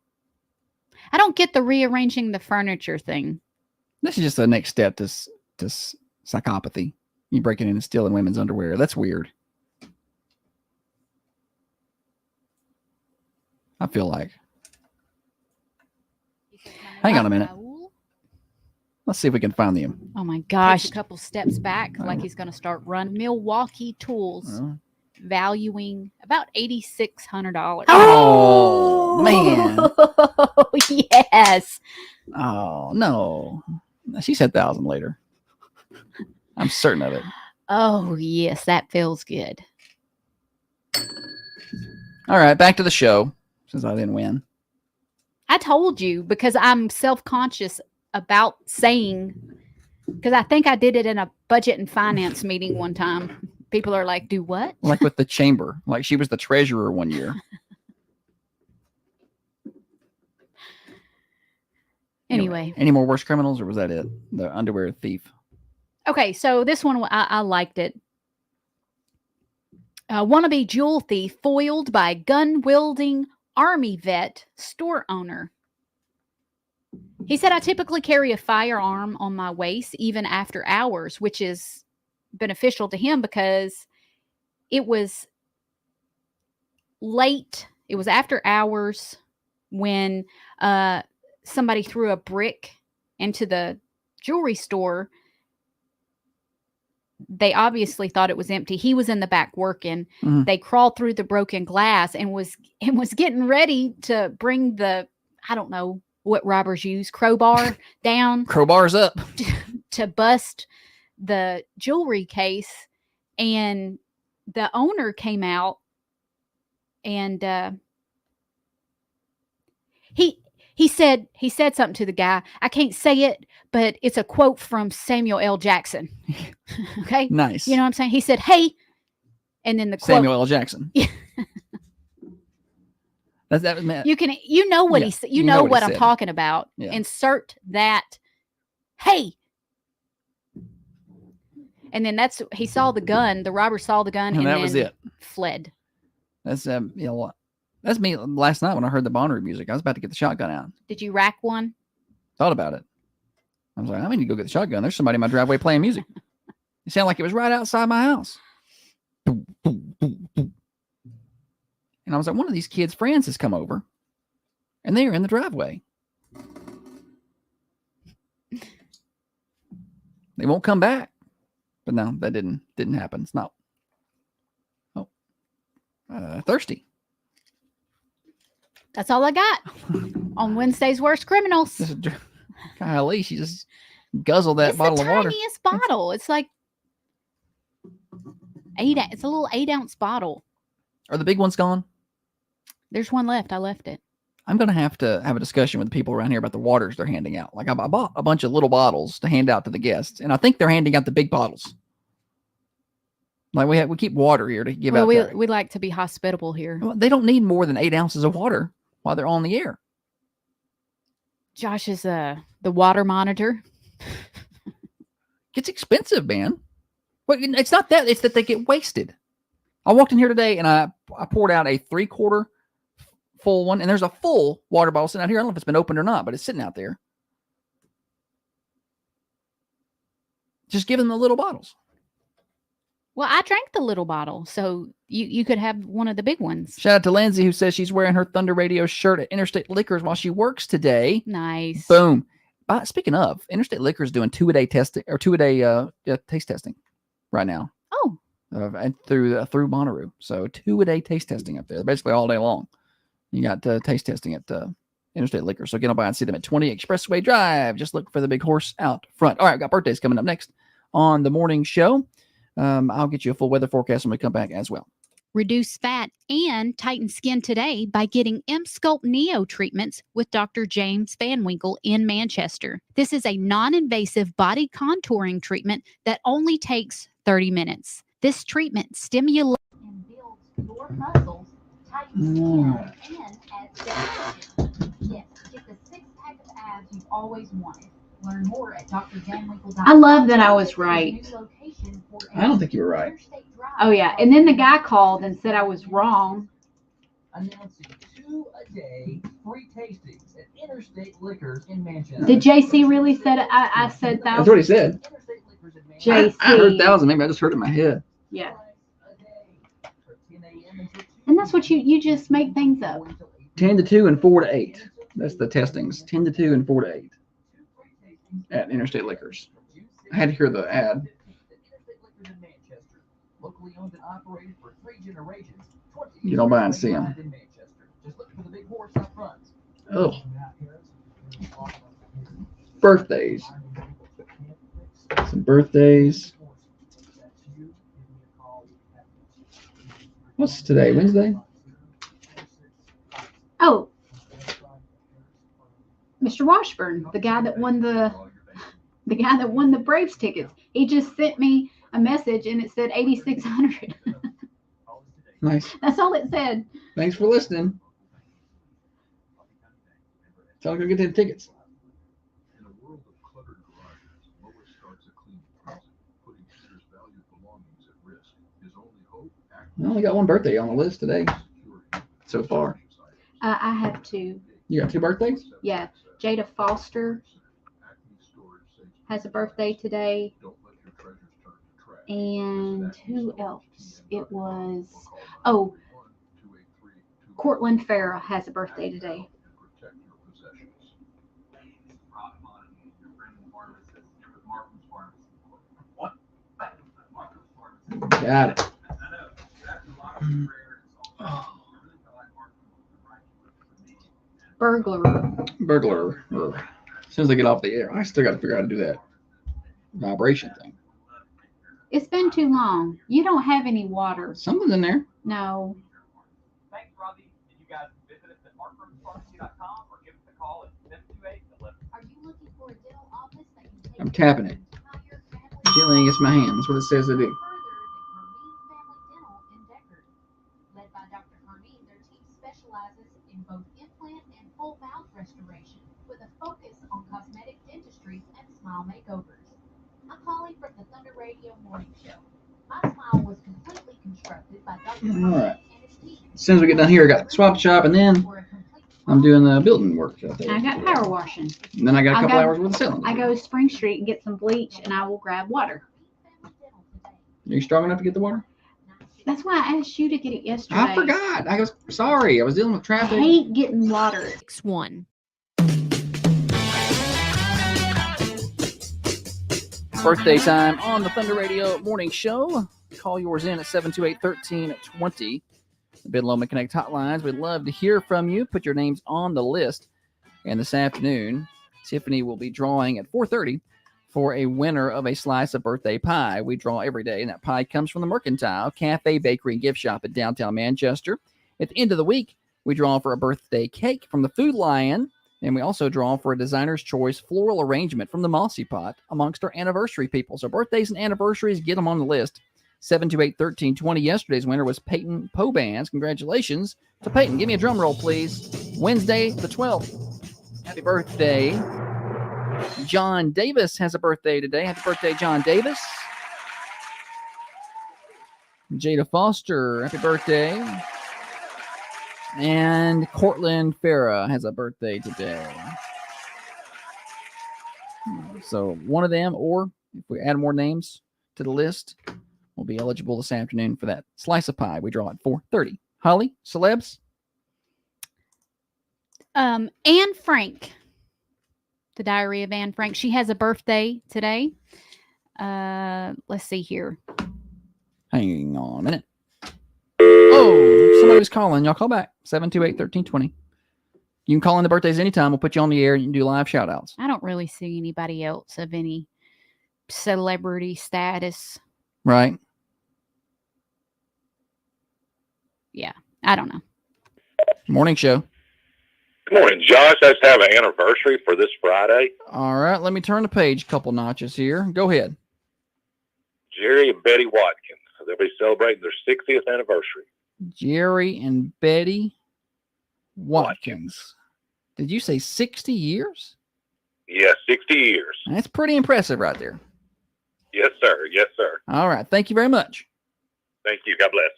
I don't get the rearranging the furniture thing. This is just the next step to psychopathy. You breaking in and stealing women's underwear. That's weird. I feel like. Hang on a minute. Let's see if we can find them. Oh my gosh. Takes a couple steps back like he's going to start running. Milwaukee Tools, valuing about $8,600. Oh, man. Oh, yes. Oh, no. She said 1,000 later. I'm certain of it. Oh, yes. That feels good. All right. Back to the show since I didn't win. I told you because I'm self-conscious about saying, because I think I did it in a budget and finance meeting one time. People are like, do what? Like with the chamber. Like she was the treasurer one year. Anyway. Any more worse criminals, or was that it? The underwear thief. Okay, so this one, I liked it. Wannabe jewel thief foiled by gun-wielding Army vet store owner. He said, I typically carry a firearm on my waist even after hours, which is beneficial to him because it was late. It was after hours when somebody threw a brick into the jewelry store. They obviously thought it was empty. He was in the back working. Mm-hmm. They crawled through the broken glass and was getting ready to bring the, I don't know what robbers use, crowbar down. Crowbar's up. To bust the jewelry case. And the owner came out and he said something to the guy. I can't say it, but it's a quote from Samuel L. Jackson. Okay. Nice. You know what I'm saying? He said, hey, and then the quote. Samuel L. Jackson. That man. You know what he said. You know what I'm talking about. Yeah. Insert that. Hey. And then he saw the gun. The robber saw the gun and that then was it. Fled. That's you know what? That's me last night when I heard the Bonnaroo music. I was about to get the shotgun out. Did you rack one? Thought about it. I was like, I need to go get the shotgun. There's somebody in my driveway playing music. It sounded like it was right outside my house. And I was like, one of these kids' friends has come over, and they are in the driveway. They won't come back. But no, that didn't happen. It's not. Oh, thirsty. That's all I got on Wednesday's Worst Criminals. Golly, she just guzzled that bottle of water. It's the tiniest bottle. It's like it's a little 8-ounce bottle. Are the big ones gone? There's one left. I left it. I'm going to have a discussion with the people around here about the waters they're handing out. Like I bought a bunch of little bottles to hand out to the guests, and I think they're handing out the big bottles. Like we keep water here to give out. We like to be hospitable here. Well, they don't need more than 8 ounces of water while they're on the air. Josh is the water monitor. It's expensive, man. Well, it's not that. It's that they get wasted. I walked in here today and I poured out a 3/4 full one, and there's a full water bottle sitting out here. I don't know if it's been opened or not, but it's sitting out there. Just give them the little bottles. Well, I drank the little bottle, so you could have one of the big ones. Shout out to Lindsay, who says she's wearing her Thunder Radio shirt at Interstate Liquors while she works today. Nice. Boom. Speaking of, Interstate Liquors doing 2-a-day testing or 2-a-day taste testing right now. Oh. And through Bonnaroo. So 2-a-day taste testing up there, basically all day long. You got taste testing at Interstate Liquors. So get on by and see them at 20 Expressway Drive. Just look for the big horse out front. All right, I've got birthdays coming up next on the morning show. I'll get you a full weather forecast when we come back as well. Reduce fat and tighten skin today by getting M-Sculpt Neo treatments with Dr. James Van Winkle in Manchester. This is a non-invasive body contouring treatment that only takes 30 minutes. This treatment stimulates and builds your muscles, tightens skin, and adds definition. Yes, get the 6-pack of abs you've always wanted. Learn more at drjanwinkle.com. I love that I was right. I don't think you were right. Oh, yeah. And then the guy called and said I was wrong. Announcing 2-a-day free tastings at Interstate Liquors in Manchester. Did JC really said it? I said 1,000. That's what he said. JC. I heard 1,000. Maybe I just heard it in my head. Yeah. And that's what you just make things up. 10 to 2 and 4 to 8. That's the testings. 10 to 2 and 4 to 8 at Interstate Liquors. I had to hear the ad. Locally owned and operated for 3 generations. Get on by and see them. Just look for the big horse up front. Oh. Birthdays. Some birthdays. What's today? Wednesday? Oh. Mr. Washburn, the guy that won the Braves tickets. He just sent me a message and it said 8,600. Nice. That's all it said. Thanks for listening. Tell him to go get them tickets. I only got one birthday on the list today so far. I have two. You got 2 birthdays? Yeah. Jada Foster has a birthday today. And who else? It was, Cortland Farrah has a birthday today. Got it. Burglar. As soon as I get off the air, I still got to figure out how to do that vibration thing. It's been too long. You don't have any water. Something's in there. No. Thanks, Robbie. Did you guys visit us at markroomspharmacy.com or give us a call at 728-11? Are you looking for a dental office that can take I'm tapping it. Gently against my hand. That's what it says to do. Led by Dr. Hermine, their team specializes in both implant and full mouth restoration with a focus on cosmetic dentistry and smile makeovers. I'm calling from the Thunder Radio Morning Show. My smile was completely constructed by Dr. All right. As soon as we get done here, I got swap shop, and then I'm doing the building work out there. I got power washing. And then I got a couple hours worth of selling. I go to Spring Street and get some bleach, and I will grab water. Are you strong enough to get the water? That's why I asked you to get it yesterday. I forgot. I was sorry. I was dealing with traffic. I hate getting water. 6-1. Birthday time on the Thunder Radio Morning Show. Call yours in at 728-1320. The Bid Lowman Connect hotlines. We'd love to hear from you. Put your names on the list. And this afternoon, Tiffany will be drawing at 4:30 for a winner of a slice of birthday pie. We draw every day, and that pie comes from the Mercantile Cafe, Bakery, and Gift Shop in downtown Manchester. At the end of the week, we draw for a birthday cake from the Food Lion, and we also draw for a designer's choice floral arrangement from the Mossy Pot amongst our anniversary people. So birthdays and anniversaries, get them on the list. 728-1320. Yesterday's winner was Peyton Pobans. Congratulations to Peyton. Give me a drum roll, please. Wednesday the 12th. Happy birthday. John Davis has a birthday today. Happy birthday, John Davis. Jada Foster, happy birthday. And Cortland Farrah has a birthday today. So one of them, or if we add more names to the list, will be eligible this afternoon for that slice of pie. We draw at 4:30. Holly, celebs? Anne Frank. The Diary of Anne Frank. She has a birthday today. Let's see here. Hang on a minute. Oh, somebody was calling. Y'all call back. 728-1320. You can call in the birthdays anytime. We'll put you on the air and you can do live shout outs. I don't really see anybody else of any celebrity status. Right. Yeah, I don't know. Morning show. Good morning, Josh. Let's have an anniversary for this Friday. All right, let me turn the page a couple notches here. Go ahead. Jerry and Betty Watkins. They'll be celebrating their 60th anniversary. Jerry and Betty Watkins. Did you say 60 years? Yeah, 60 years. That's pretty impressive right there. Yes, sir. Yes, sir. All right, thank you very much. Thank you. God bless.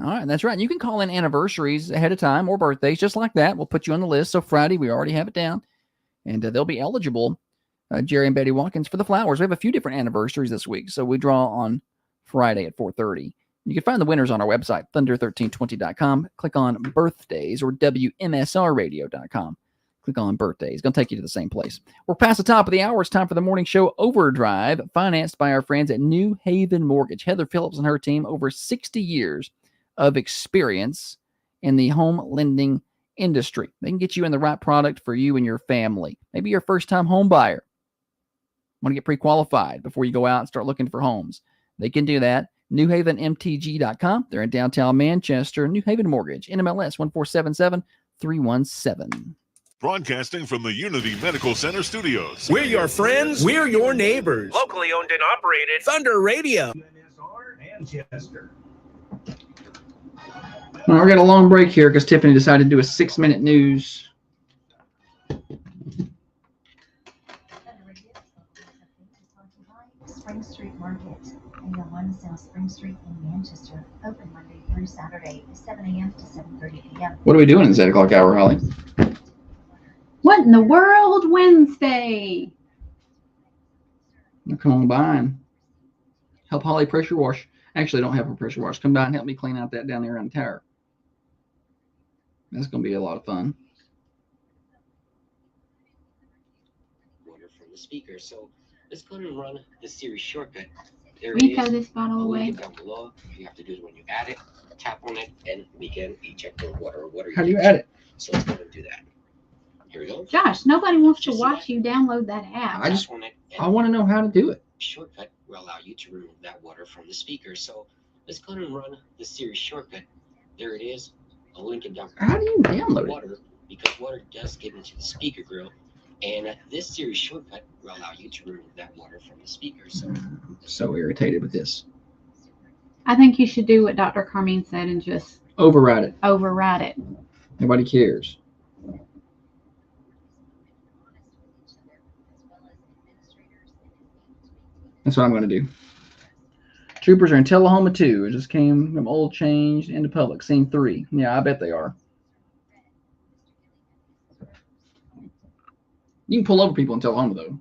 All right, that's right. You can call in anniversaries ahead of time or birthdays just like that. We'll put you on the list. So Friday, we already have it down. And they'll be eligible, Jerry and Betty Watkins, for the flowers. We have a few different anniversaries this week. So we draw on Friday at 4:30. You can find the winners on our website, thunder1320.com. Click on birthdays, or WMSRradio.com. Click on birthdays. It's going to take you to the same place. We're past the top of the hour. It's time for the morning show Overdrive, financed by our friends at New Haven Mortgage. Heather Phillips and her team, over 60 years of experience in the home lending industry. They can get you in the right product for you and your family. Maybe you're a first-time home buyer. Want to get pre-qualified before you go out and start looking for homes. They can do that. NewHavenMTG.com. They're in downtown Manchester. New Haven Mortgage, NMLS 1477317. Broadcasting from the Unity Medical Center studios. We're your friends. We're your neighbors. Locally owned and operated. Thunder Radio. Manchester. Well, we're getting a long break here because Tiffany decided to do a 6-minute news. Spring Street Market, 801 South Spring Street in Manchester, open Monday through through Saturday, 7 a.m. to 7:30 p.m. What are we doing in this 8 o'clock hour, Holly? What in the world, Wednesday? Come on by and help Holly pressure wash. Actually, I don't have a pressure wash. Come by and help me clean out that down there on the tower. That's going to be a lot of fun. Water from the speaker. So let's go ahead and run the series shortcut. There Will it you throw is. this bottle I'll away? link it down below. All you have to do is when you add it, tap on it, and we can eject the water. How do you add it? So let's go ahead and do that. Here we go. Josh, nobody wants to watch you download that app. I want to know how to do it. Shortcut will allow you to remove that water from the speaker. So let's go ahead and run the series shortcut. There it is. I'll link it down. How do you download it? Water, because water does get into the speaker grill, and this series shortcut will allow you to remove that water from the speaker. So I'm so irritated with this. I think you should do what Dr. Carmine said and just Override it. override it. Nobody cares. That's what I'm going to do. Troopers are in Tullahoma 2. It just came from Old Change into public. Scene 3. Yeah, I bet they are. You can pull over people in Tullahoma, though.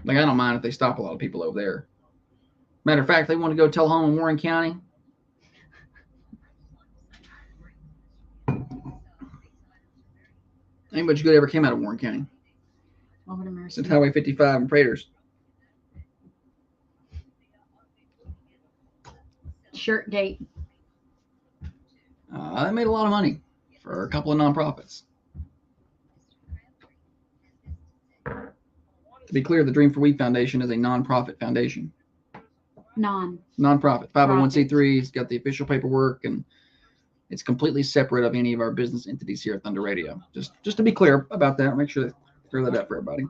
Like, I don't mind if they stop a lot of people over there. Matter of fact, they want to go to Tullahoma and Warren County. Ain't much good ever came out of Warren County. Over to Mercy. Except Highway 55 and Praters. Shirt gate. They made a lot of money for a couple of nonprofits. To be clear, the Dream for We Foundation is a nonprofit foundation. Nonprofit, 501c3. It's got the official paperwork, and it's completely separate of any of our business entities here at Thunder Radio. Just to be clear about that, make sure to clear that up for everybody.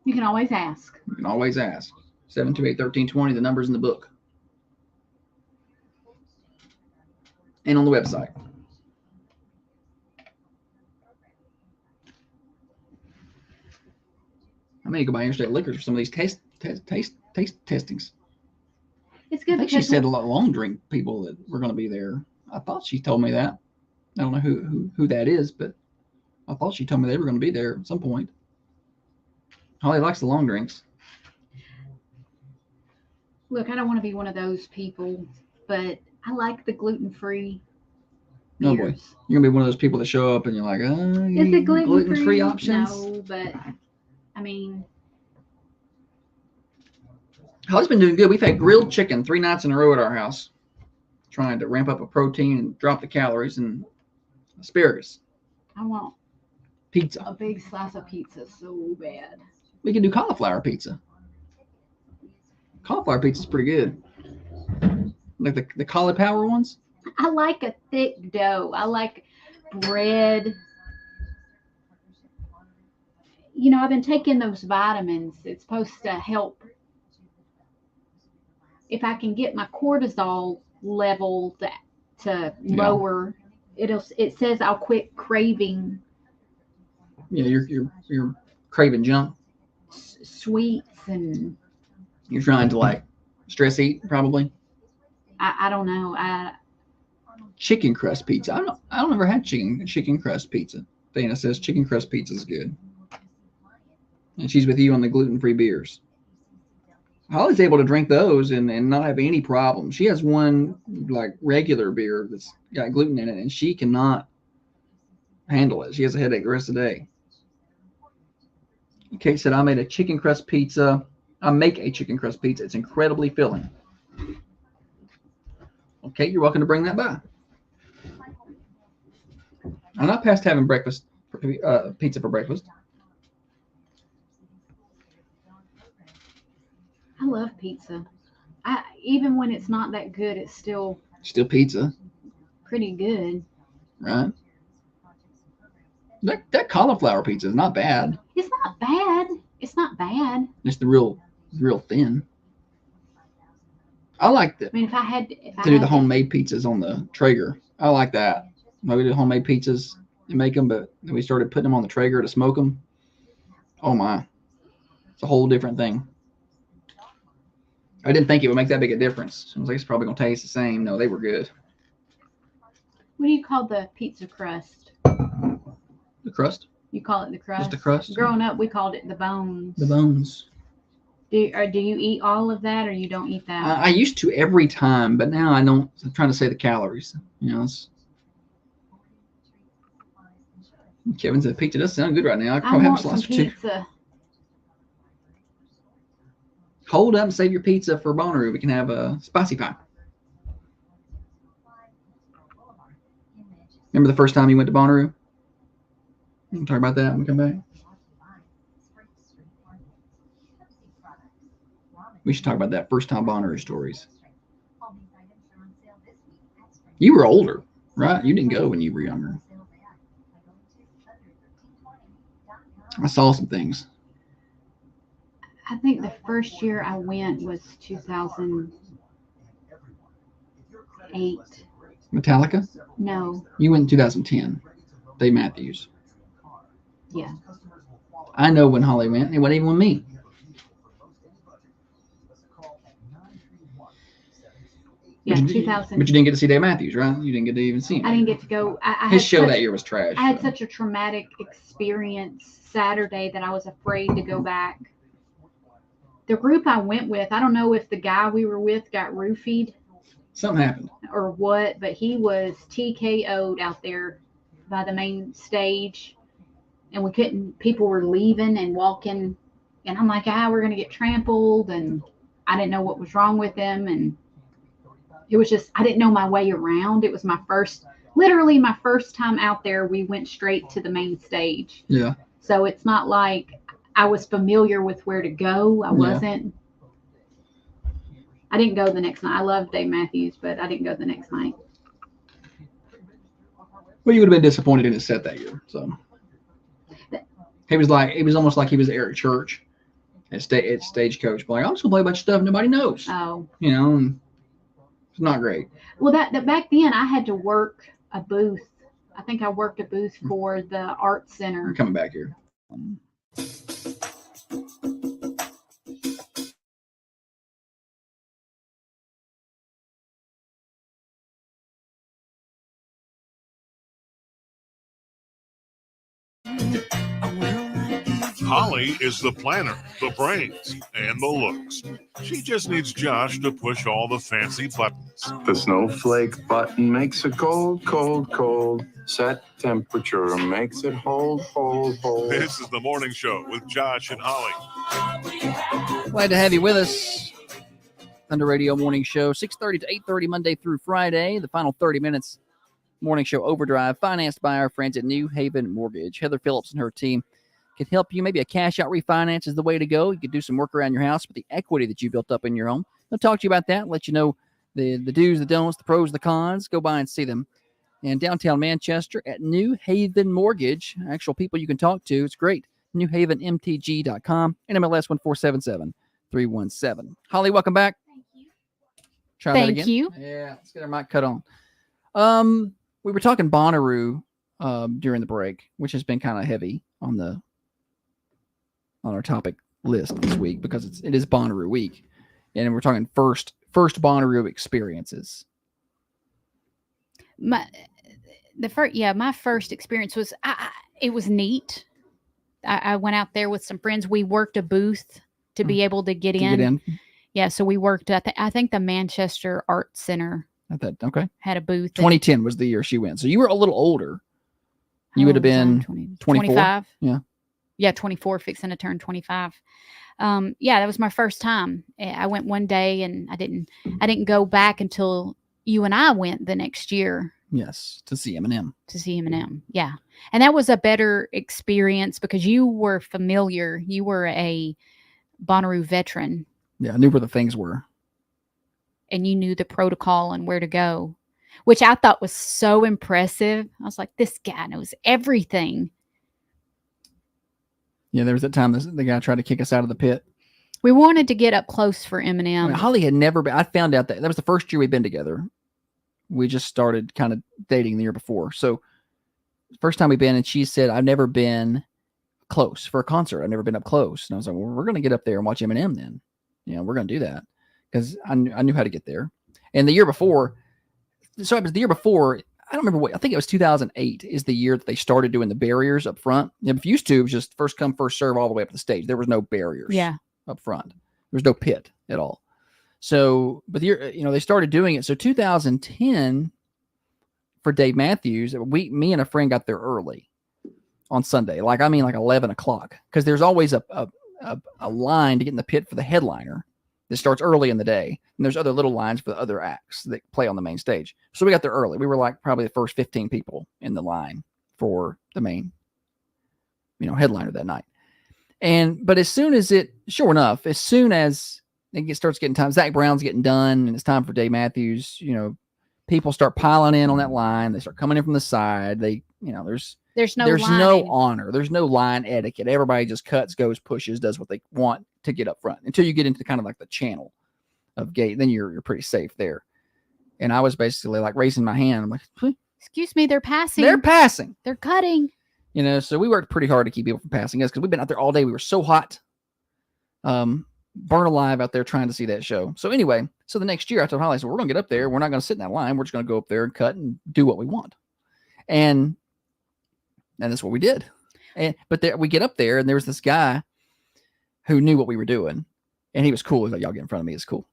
You can always ask. You can always ask. 728-1320, the number's in the book. And on the website. I may go buy Interstate Liquors for some of these taste testings. It's good I think she because said a lot of long drink people that were going to be there. I thought she told me that. I don't know who that is, but I thought she told me they were going to be there at some point. Holly likes the long drinks. look, I don't want to be one of those people, but I like the gluten-free No boy, you're gonna be one of those people that show up and you're like, Is it gluten-free options? No, but I mean, Holly's been doing good. We've had grilled chicken 3 nights in a row at our house, trying to ramp up a protein and drop the calories, and asparagus. I want Pizza. a big slice of pizza so bad. We can do cauliflower pizza. Cauliflower pizza is pretty good. Like the cauliflower ones. I like a thick dough. I like bread. You know, I've been taking those vitamins. It's supposed to help. If I can get my cortisol level to lower, it says I'll quit craving. Yeah, you're craving junk. Sweets and. You're trying to like stress eat probably. I don't know. Chicken crust pizza. I don't ever had chicken crust pizza. Dana says chicken crust pizza is good. And she's with you on the gluten-free beers. Holly's able to drink those and not have any problem. She has one like regular beer that's got gluten in it, and she cannot handle it. She has a headache the rest of the day. Kate said, I made a chicken crust pizza. I make a chicken crust pizza. It's incredibly filling. Okay, you're welcome to bring that by. I'm not past having breakfast, pizza for breakfast. I love pizza. Even when it's not that good, it's still Pizza, pretty good. right? That cauliflower pizza is not bad. It's not bad. It's not bad. It's the real thin. I like I mean, if I had to do the homemade pizzas on the Traeger. I like that. We do homemade pizzas and make them, but then we started putting them on the Traeger to smoke them. Oh my, it's a whole different thing. I didn't think it would make that big a difference. I was like, it's probably gonna taste the same. No, they were good. What do you call the pizza crust? The crust? You call it the crust? Just the crust. Growing up, we called it the bones. The bones. Do you eat all of that, or you don't eat that? I used to every time, but now I don't. I'm trying to say the calories. You know, Kevin said pizza does sound good right now. I could probably have a slice or two. Pizza. Hold up and save your pizza for Bonnaroo. We can have a spicy pie. Remember the first time you went to Bonnaroo? We'll talk about that when we come back. We should talk about that first time Bonnaroo stories. You were older, right? You didn't go when you were younger. I saw some things. I think the first year I went was 2008. Metallica? No. You went in 2010. Dave Matthews. Yeah. I know when Holly went. It wasn't even with me. Yeah, but 2000. But you didn't get to see Dave Matthews, right? You didn't get to even see him. I didn't get to go. His show that year was trash. I had such a traumatic experience Saturday that I was afraid to go back. The group I went with, I don't know if the guy we were with got roofied. Something happened. Or what, but he was TKO'd out there by the main stage. And we couldn't, people were leaving and walking. And I'm like, we're going to get trampled. And I didn't know what was wrong with him. And it was just, I didn't know my way around. It was literally my first time out there. We went straight to the main stage. Yeah. So it's not like I was familiar with where to go. I wasn't. I didn't go the next night. I love Dave Matthews, but I didn't go the next night. Well, you would have been disappointed in his set that year. So it was almost like he was Eric Church at Stagecoach. Like, I'm just gonna play a bunch of stuff nobody knows. Oh. You know, and it's not great. Well, that back then I had to work a booth. I think I worked a booth for the art center. We're coming back here. Holly is the planner, the brains, and the looks. She just needs Josh to push all the fancy buttons. The snowflake button makes it cold, cold, cold. Set temperature makes it hold, hold, hold. This is the morning show with Josh and Holly. Glad to have you with us. Thunder Radio Morning Show, 6:30 to 8:30, Monday through Friday. The final 30 minutes, Morning Show Overdrive, financed by our friends at New Haven Mortgage. Heather Phillips and her team can help you. Maybe a cash out refinance is the way to go. You could do some work around your house with the equity that you built up in your home. They'll talk to you about that, let you know the do's, the don'ts, the pros, the cons. Go by and see them in downtown Manchester at New Haven Mortgage. Actual people you can talk to. It's great. NewHavenMTG.com and MLS 147-317. Holly, welcome back. Thank you. Try that Thank again. you. Yeah, let's get our mic cut on. We were talking Bonnaroo during the break, which has been kind of heavy on our topic list this week because it is Bonnaroo week, and we're talking first Bonnaroo experiences. My first experience was it was neat. I went out there with some friends. We worked a booth to be able to get in. Yeah, so we worked at I think the Manchester Art Center. Okay. Had a booth. 2010 was the year she went, so you were a little older. You would have been 24. 25. Yeah, 24, fixing to turn 25. That was my first time. I went one day and I didn't go back until you and I went the next year. Yes, to see Eminem. Yeah. And that was a better experience because you were familiar. You were a Bonnaroo veteran. Yeah, I knew where the things were. And you knew the protocol and where to go, which I thought was so impressive. I was like, this guy knows everything. Yeah, there was that time the guy tried to kick us out of the pit. We wanted to get up close for Eminem. Holly had never been. I found out that was the first year we'd been together. We just started kind of dating the year before. So first time we've been, and she said, I've never been close for a concert. I've never been up close. And I was like, well, we're going to get up there and watch Eminem then. We're going to do that. because I knew how to get there. And the year before, so it was the year before. I don't remember what. I think it was 2008 is the year that they started doing the barriers up front. If used to, it was just first come, first serve all the way up the stage. There was no barriers up front. There was no pit at all. So, but the year, they started doing it. So 2010 for Dave Matthews, me and a friend got there early on Sunday. Like 11 o'clock, because there's always a line to get in the pit for the headliner that starts early in the day. And there's other little lines for the other acts that play on the main stage. So we got there early. We were like probably the first 15 people in the line for the main, headliner that night. But as soon as as soon as it starts getting time, Zach Brown's getting done and it's time for Dave Matthews, people start piling in on that line. They start coming in from the side. There's no honor. There's no line etiquette. Everybody just cuts, goes, pushes, does what they want to get up front until you get into kind of like the channel of gate. Then you're pretty safe there. And I was basically like raising my hand. I'm like, excuse me, they're passing. They're passing. They're cutting. So we worked pretty hard to keep people from passing us because we've been out there all day. We were so hot, burn alive out there trying to see that show. So anyway, the next year I told Holly, we're going to get up there. We're not going to sit in that line. We're just going to go up there and cut and do what we want. And that's what we did. But we get up there and there was this guy who knew what we were doing. And he was cool. He's like, y'all get in front of me. It's cool.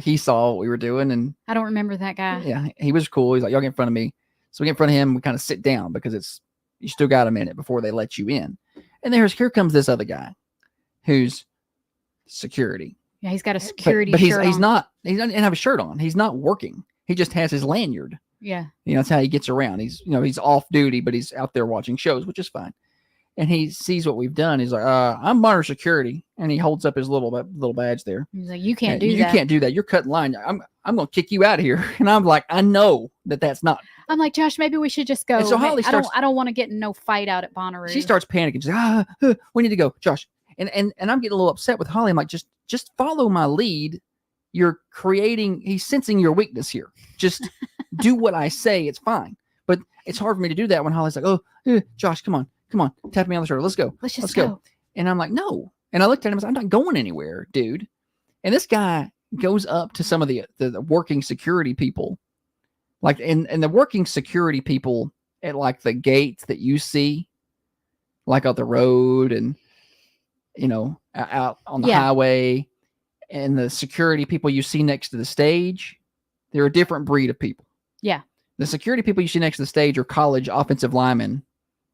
He saw what we were doing. And I don't remember that guy. Yeah, he was cool. He's like, y'all get in front of me. So we get in front of him. And we kind of sit down because you still got a minute before they let you in. And here comes this other guy who's security. Yeah, he's got a security but shirt he doesn't have a shirt on. He's not working. He just has his lanyard. Yeah. That's how he gets around. He's off duty, but he's out there watching shows, which is fine. And he sees what we've done. He's like, I'm monitor security. And he holds up his little badge there. He's like, you can't do that. You can't do that. You're cutting line. I'm going to kick you out of here. And I'm like, I know that's not. I'm like, Josh, maybe we should just go. And so Holly I don't want to get in no fight out at Bonnaroo. She starts panicking. She's like, we need to go, Josh. And I'm getting a little upset with Holly. I'm like, just follow my lead. He's sensing your weakness here. Just do what I say. It's fine. But it's hard for me to do that when Holly's like, Josh, come on. Tap me on the shoulder. Let's go. Let's go. And I'm like, no. And I looked at him and said, I'm not going anywhere, dude. And this guy goes up to some of the working security people. Like, and the working security people at like the gates that you see, like on the road and, out on the highway, and the security people you see next to the stage, they're a different breed of people. Yeah. The security people you see next to the stage are college offensive linemen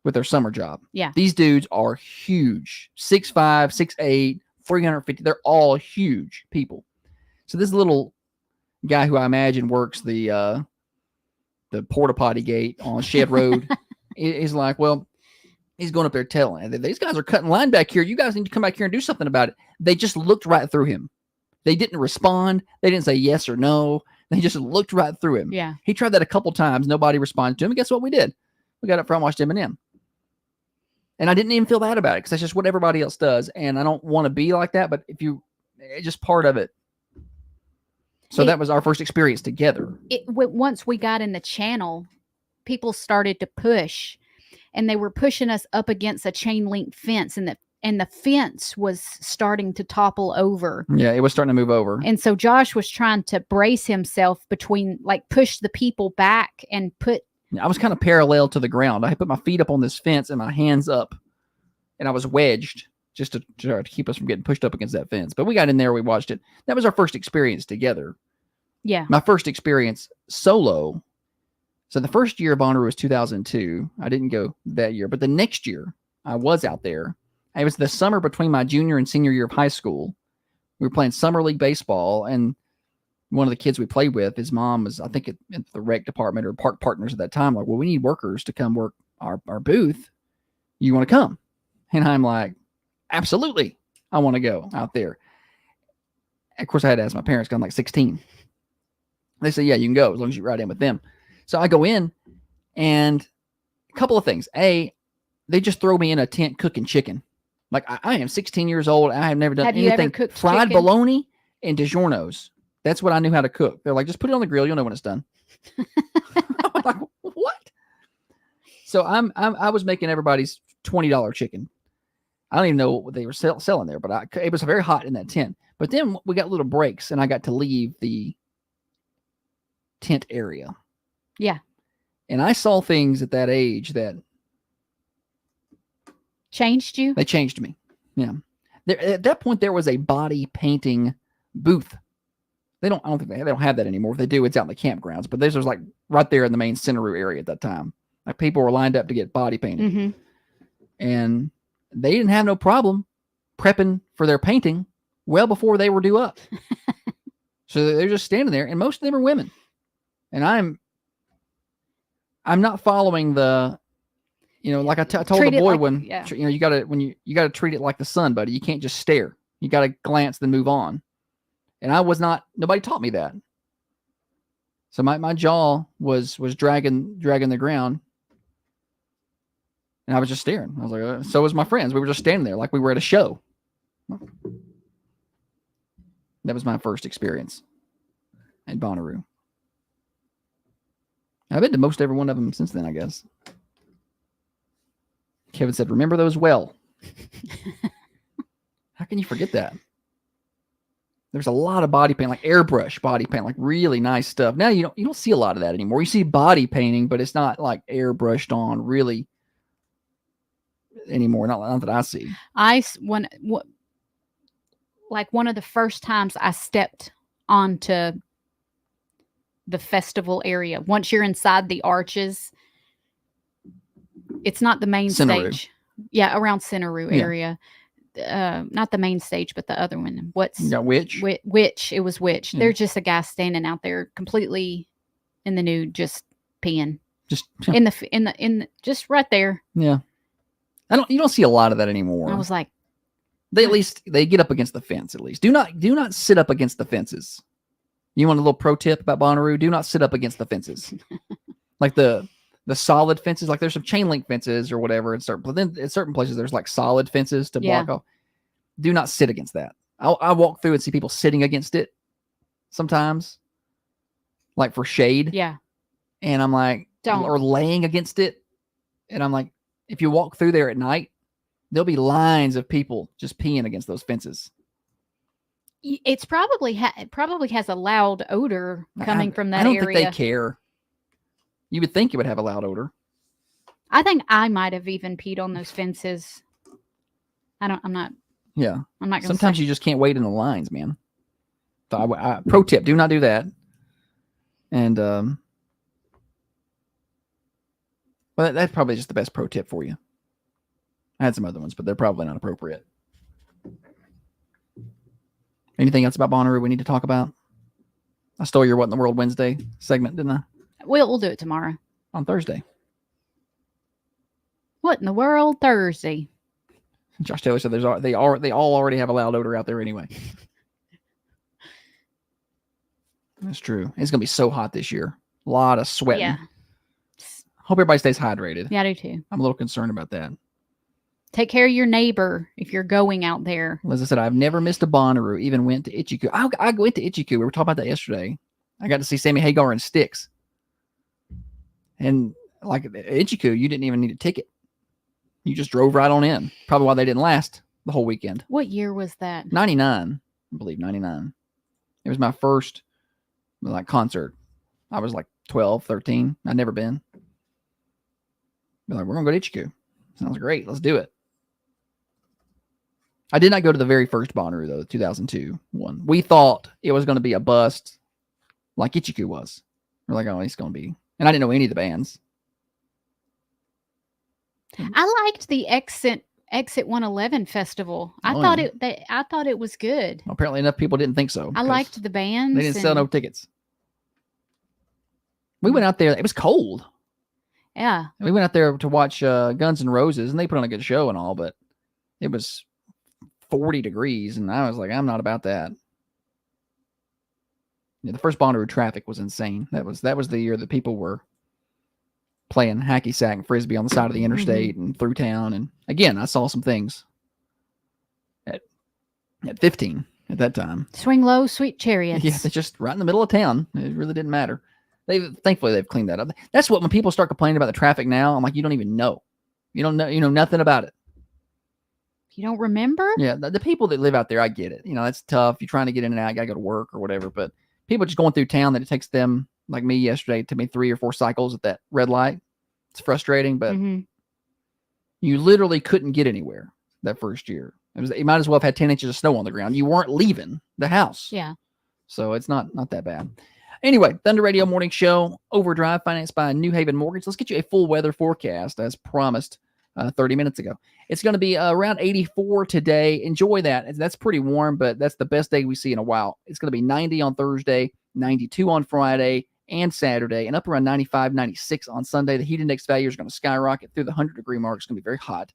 with their summer job. Yeah. These dudes are huge. 6'5", 6'8", 350. They're all huge people. So this little guy who I imagine works the porta potty gate on Shed Road is like, well, he's going up there telling these guys are cutting line back here. You guys need to come back here and do something about it. They just looked right through him. They didn't respond. They didn't say yes or no. They just looked right through him. Yeah. He tried that a couple times. Nobody responded to him. And guess what we did? We got up front and watched Eminem. And I didn't even feel bad about it because that's just what everybody else does. And I don't want to be like that, but it's just part of it. So that was our first experience together. Once we got in the channel, people started to push, and they were pushing us up against a chain link fence, and the fence was starting to topple over. Yeah, it was starting to move over. And so Josh was trying to brace himself push the people back and I was kind of parallel to the ground. I put my feet up on this fence and my hands up, and I was wedged just to try to keep us from getting pushed up against that fence. But we got in there, we watched it. That was our first experience together. Yeah. My first experience solo. So the first year of Bonnaroo was 2002. I didn't go that year, but the next year I was out there. It was the summer between my junior and senior year of high school. We were playing summer league baseball, and one of the kids we played with, his mom was, I think, at the rec department or park partners at that time. Like, well, we need workers to come work our booth. You want to come? And I'm like, absolutely. I want to go out there. Of course, I had to ask my parents because I'm like 16. They said, yeah, you can go as long as you ride in with them. So I go in, and a couple of things. A, they just throw me in a tent cooking chicken. Like, I am 16 years old. I have never done anything. Fried bologna and DiGiorno's. That's what I knew how to cook. They're like, just put it on the grill. You'll know when it's done. I'm like, what? So I was making everybody's $20 chicken. I don't even know what they were selling there, but it was very hot in that tent. But then we got little breaks, and I got to leave the tent area. Yeah. And I saw things at that age that changed you. They changed me. Yeah. At that point, there was a body painting booth. I don't think they don't have that anymore. If they do, it's out in the campgrounds. But this was like right there in the main Centeroo area at that time. Like people were lined up to get body painted. Mm-hmm. And they didn't have no problem prepping for their painting well before they were due up. So they're just standing there, and most of them are women. And I'm not following the, like I told the boy you gotta treat it like the sun, buddy. You can't just stare. You gotta glance, then move on. And nobody taught me that. So my jaw was dragging the ground. And I was just staring. I was like, so was my friends. We were just standing there like we were at a show. That was my first experience at Bonnaroo. I've been to most every one of them since then, I guess. Kevin said, remember those well. How can you forget that? There's a lot of body paint, like airbrush body paint, like really nice stuff. Now you don't see a lot of that anymore. You see body painting, but it's not like airbrushed on really anymore. Not that I see. One of the first times I stepped onto the festival area. Once you're inside the arches, it's not the main Centeroo. stage. Yeah, around Centeroo area. Not the main stage, but the other one. You got Witch? Witch. It was Witch. Yeah. There's just a guy standing out there completely in the nude, just peeing. Just in the just right there. Yeah. You don't see a lot of that anymore. I was like, they get up against the fence at least. Do not sit up against the fences. You want a little pro tip about Bonnaroo? Do not sit up against the fences. Like the solid fences, like there's some chain link fences or whatever. But then at certain places there's like solid fences to block off. Do not sit against that. I walk through and see people sitting against it sometimes, like for shade. Yeah. And I'm like, or laying against it. And I'm like, if you walk through there at night, there'll be lines of people just peeing against those fences. It's probably it probably has a loud odor coming from that area. I don't think they care. You would think it would have a loud odor. I think I might have even peed on those fences. I'm not. Yeah. I'm not going to. Sometimes you just can't wait in the lines, man. So pro tip: do not do that. And well, that's probably just the best pro tip for you. I had some other ones, but they're probably not appropriate. Anything else about Bonnaroo we need to talk about? I stole your What in the World Wednesday segment, didn't I? We'll do it tomorrow. On Thursday. What in the world? Thursday. Josh Taylor said they all already have a loud odor out there anyway. That's true. It's going to be so hot this year. A lot of sweating. Yeah. Hope everybody stays hydrated. Yeah, I do too. I'm a little concerned about that. Take care of your neighbor if you're going out there. As I said, I've never missed a Bonnaroo, even went to Ichiku. I went to Ichiku. We were talking about that yesterday. I got to see Sammy Hagar and Styx. And like at Ichiku, you didn't even need a ticket. You just drove right on in. Probably why they didn't last the whole weekend. What year was that? 99. I believe 99. It was my first concert. I was like 12, 13. I'd never been. We're going to go to Ichiku. Sounds great. Let's do it. I did not go to the very first Bonnaroo, though, the 2002 one. We thought it was going to be a bust like Ichiku was. We're like, oh, it's going to be. And I didn't know any of the bands. I liked the Exit 111 festival. I thought it was good. Well, apparently enough people didn't think so. I liked the bands. They didn't sell no tickets. We went out there. It was cold. Yeah. We went out there to watch Guns N' Roses, and they put on a good show and all, but it was 40 degrees, and I was like, I'm not about that. Yeah, the first Bonnaroo traffic was insane. That was the year that people were playing hacky sack and frisbee on the side of the interstate and through town. And again, I saw some things at 15 at that time. Swing low, sweet chariots. Yeah, they're just right in the middle of town. It really didn't matter. Thankfully they've cleaned that up. That's what when people start complaining about the traffic now, I'm like, you don't even know. You don't know, you know nothing about it. You don't remember? Yeah, the people that live out there, I get it. You know, that's tough. You're trying to get in and out. You got to go to work or whatever. But people just going through town that it takes them, like me yesterday, it took me 3 or 4 cycles at that red light. It's frustrating, but you literally couldn't get anywhere that first year. You might as well have had 10 inches of snow on the ground. You weren't leaving the house. Yeah. So it's not that bad. Anyway, Thunder Radio Morning Show, Overdrive, financed by New Haven Mortgage. Let's get you a full weather forecast as promised 30 minutes ago. It's going to be around 84 today. Enjoy that. That's pretty warm, but that's the best day we see in a while. It's going to be 90 on Thursday, 92 on Friday and Saturday, and up around 95, 96 on Sunday. The heat index value is going to skyrocket through the 100-degree mark. It's going to be very hot.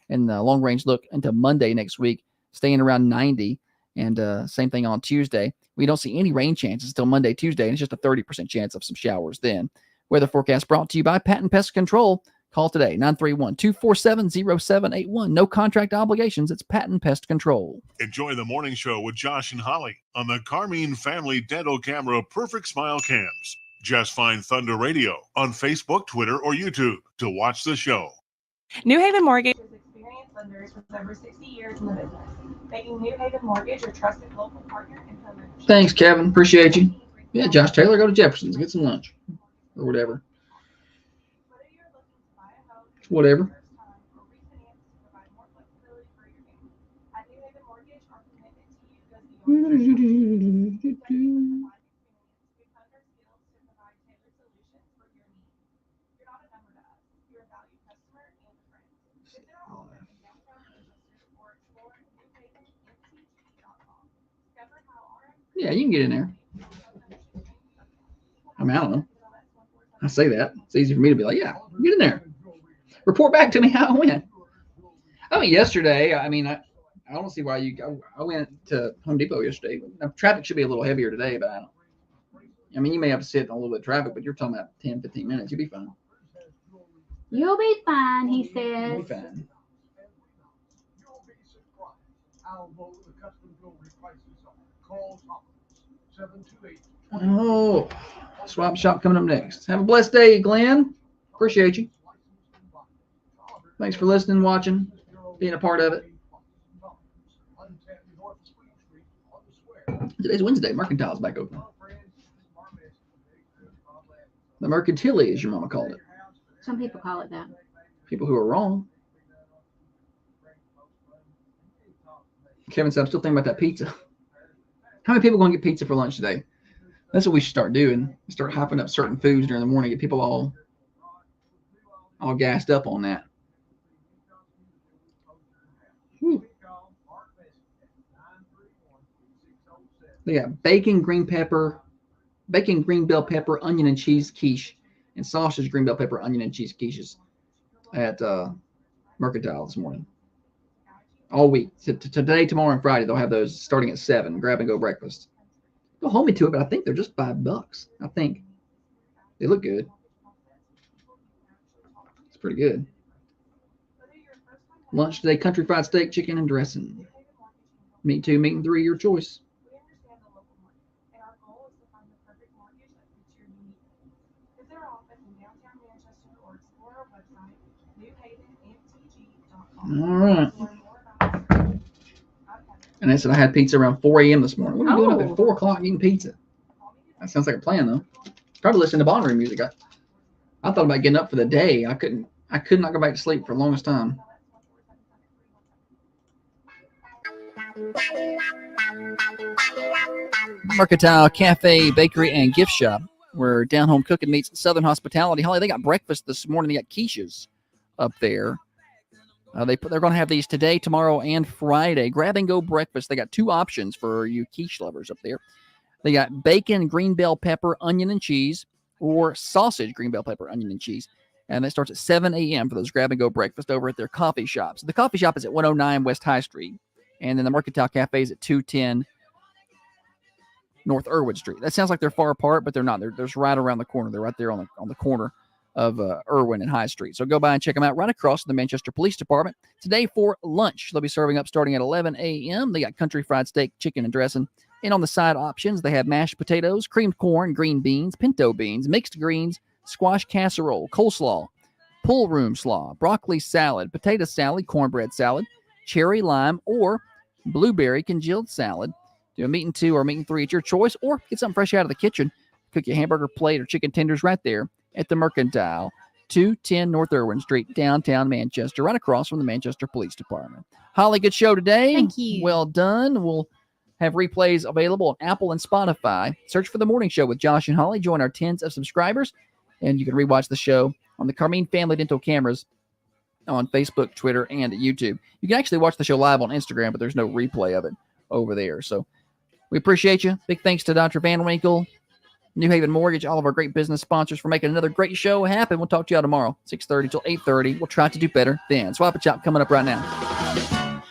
And the long-range look into Monday next week, staying around 90. And same thing on Tuesday. We don't see any rain chances until Monday, Tuesday, and it's just a 30% chance of some showers then. Weather forecast brought to you by Patent Pest Control. Call today, 931-247-0781. No contract obligations. It's Patent Pest Control. Enjoy the morning show with Josh and Holly on the Carmine Family Dental Camera Perfect Smile Cams. Just find Thunder Radio on Facebook, Twitter, or YouTube to watch the show. New Haven Mortgage is experienced lenders with over 60 years in the business, making New Haven Mortgage your trusted local partner in homeownership. Thanks, Kevin. Appreciate you. Yeah, Josh Taylor, go to Jefferson's, get some lunch or whatever. Whatever. Yeah, you can get in there. I mean, I don't know. I say that. It's easy for me to be like, yeah, get in there. Report back to me how it went. I mean, yesterday, I don't see why I went to Home Depot yesterday. Now, traffic should be a little heavier today, but you may have to sit in a little bit of traffic, but you're talking about 10, 15 minutes. You'll be fine. You'll be fine, he says. You'll be fine. Oh, swap shop coming up next. Have a blessed day, Glenn. Appreciate you. Thanks for listening, watching, being a part of it. Today's Wednesday. Mercantile's back open. The Mercantility, as your mama called it. Some people call it that. People who are wrong. Kevin said, I'm still thinking about that pizza. How many people are going to get pizza for lunch today? That's what we should start doing. Start hyping up certain foods during the morning. Get people all gassed up on that. They got bacon, green bell pepper, onion and cheese quiche, and sausage, green bell pepper, onion and cheese quiches at Mercantile this morning. All week. Today, tomorrow, and Friday, they'll have those starting at 7. Grab and go breakfast. They'll hold me to it, but I think they're just $5. I think. They look good. It's pretty good. Lunch today, country fried steak, chicken, and dressing. Meat 2, meat 3, your choice. All right. And I said I had pizza around 4 a.m. this morning. What are you doing up at 4 o'clock eating pizza? That sounds like a plan, though. Probably listening to bond room music. I thought about getting up for the day. I could not go back to sleep for the longest time. Mercantile Cafe, Bakery, and Gift Shop, where Down Home Cooking meets Southern Hospitality. Holly, they got breakfast this morning. They got quiches up there. They're going to have these today, tomorrow, and Friday. Grab and go breakfast. They got 2 options for you quiche lovers up there. They got bacon, green bell pepper, onion and cheese, or sausage, green bell pepper, onion and cheese. And that starts at 7 a.m. for those grab and go breakfast over at their coffee shops. The coffee shop is at 109 West High Street. And then the Mercantile Cafe is at 210 North Irwood Street. That sounds like they're far apart, but they're not. They're just right around the corner. They're right there on the corner of Irwin and High Street. So go by and check them out right across from the Manchester Police Department. Today for lunch, they'll be serving up starting at 11 a.m. They got country fried steak, chicken, and dressing. And on the side options, they have mashed potatoes, creamed corn, green beans, pinto beans, mixed greens, squash casserole, coleslaw, pool room slaw, broccoli salad, potato salad, cornbread salad, cherry lime, or blueberry congealed salad. Do a meat and 2 or meat and 3 at your choice, or get something fresh out of the kitchen. Cook your hamburger plate or chicken tenders right there at the Mercantile, 210 North Irwin Street, downtown Manchester, right across from the Manchester Police Department. Holly, good show today. Thank you. Well done. We'll have replays available on Apple and Spotify. Search for The Morning Show with Josh and Holly. Join our tens of subscribers, and you can rewatch the show on the Carmine Family Dental Cameras on Facebook, Twitter, and YouTube. You can actually watch the show live on Instagram, but there's no replay of it over there. So we appreciate you. Big thanks to Dr. Van Winkle, New Haven Mortgage, all of our great business sponsors for making another great show happen. We'll talk to you all tomorrow, 6:30 till 8:30. We'll try to do better then. Swap and Chop coming up right now.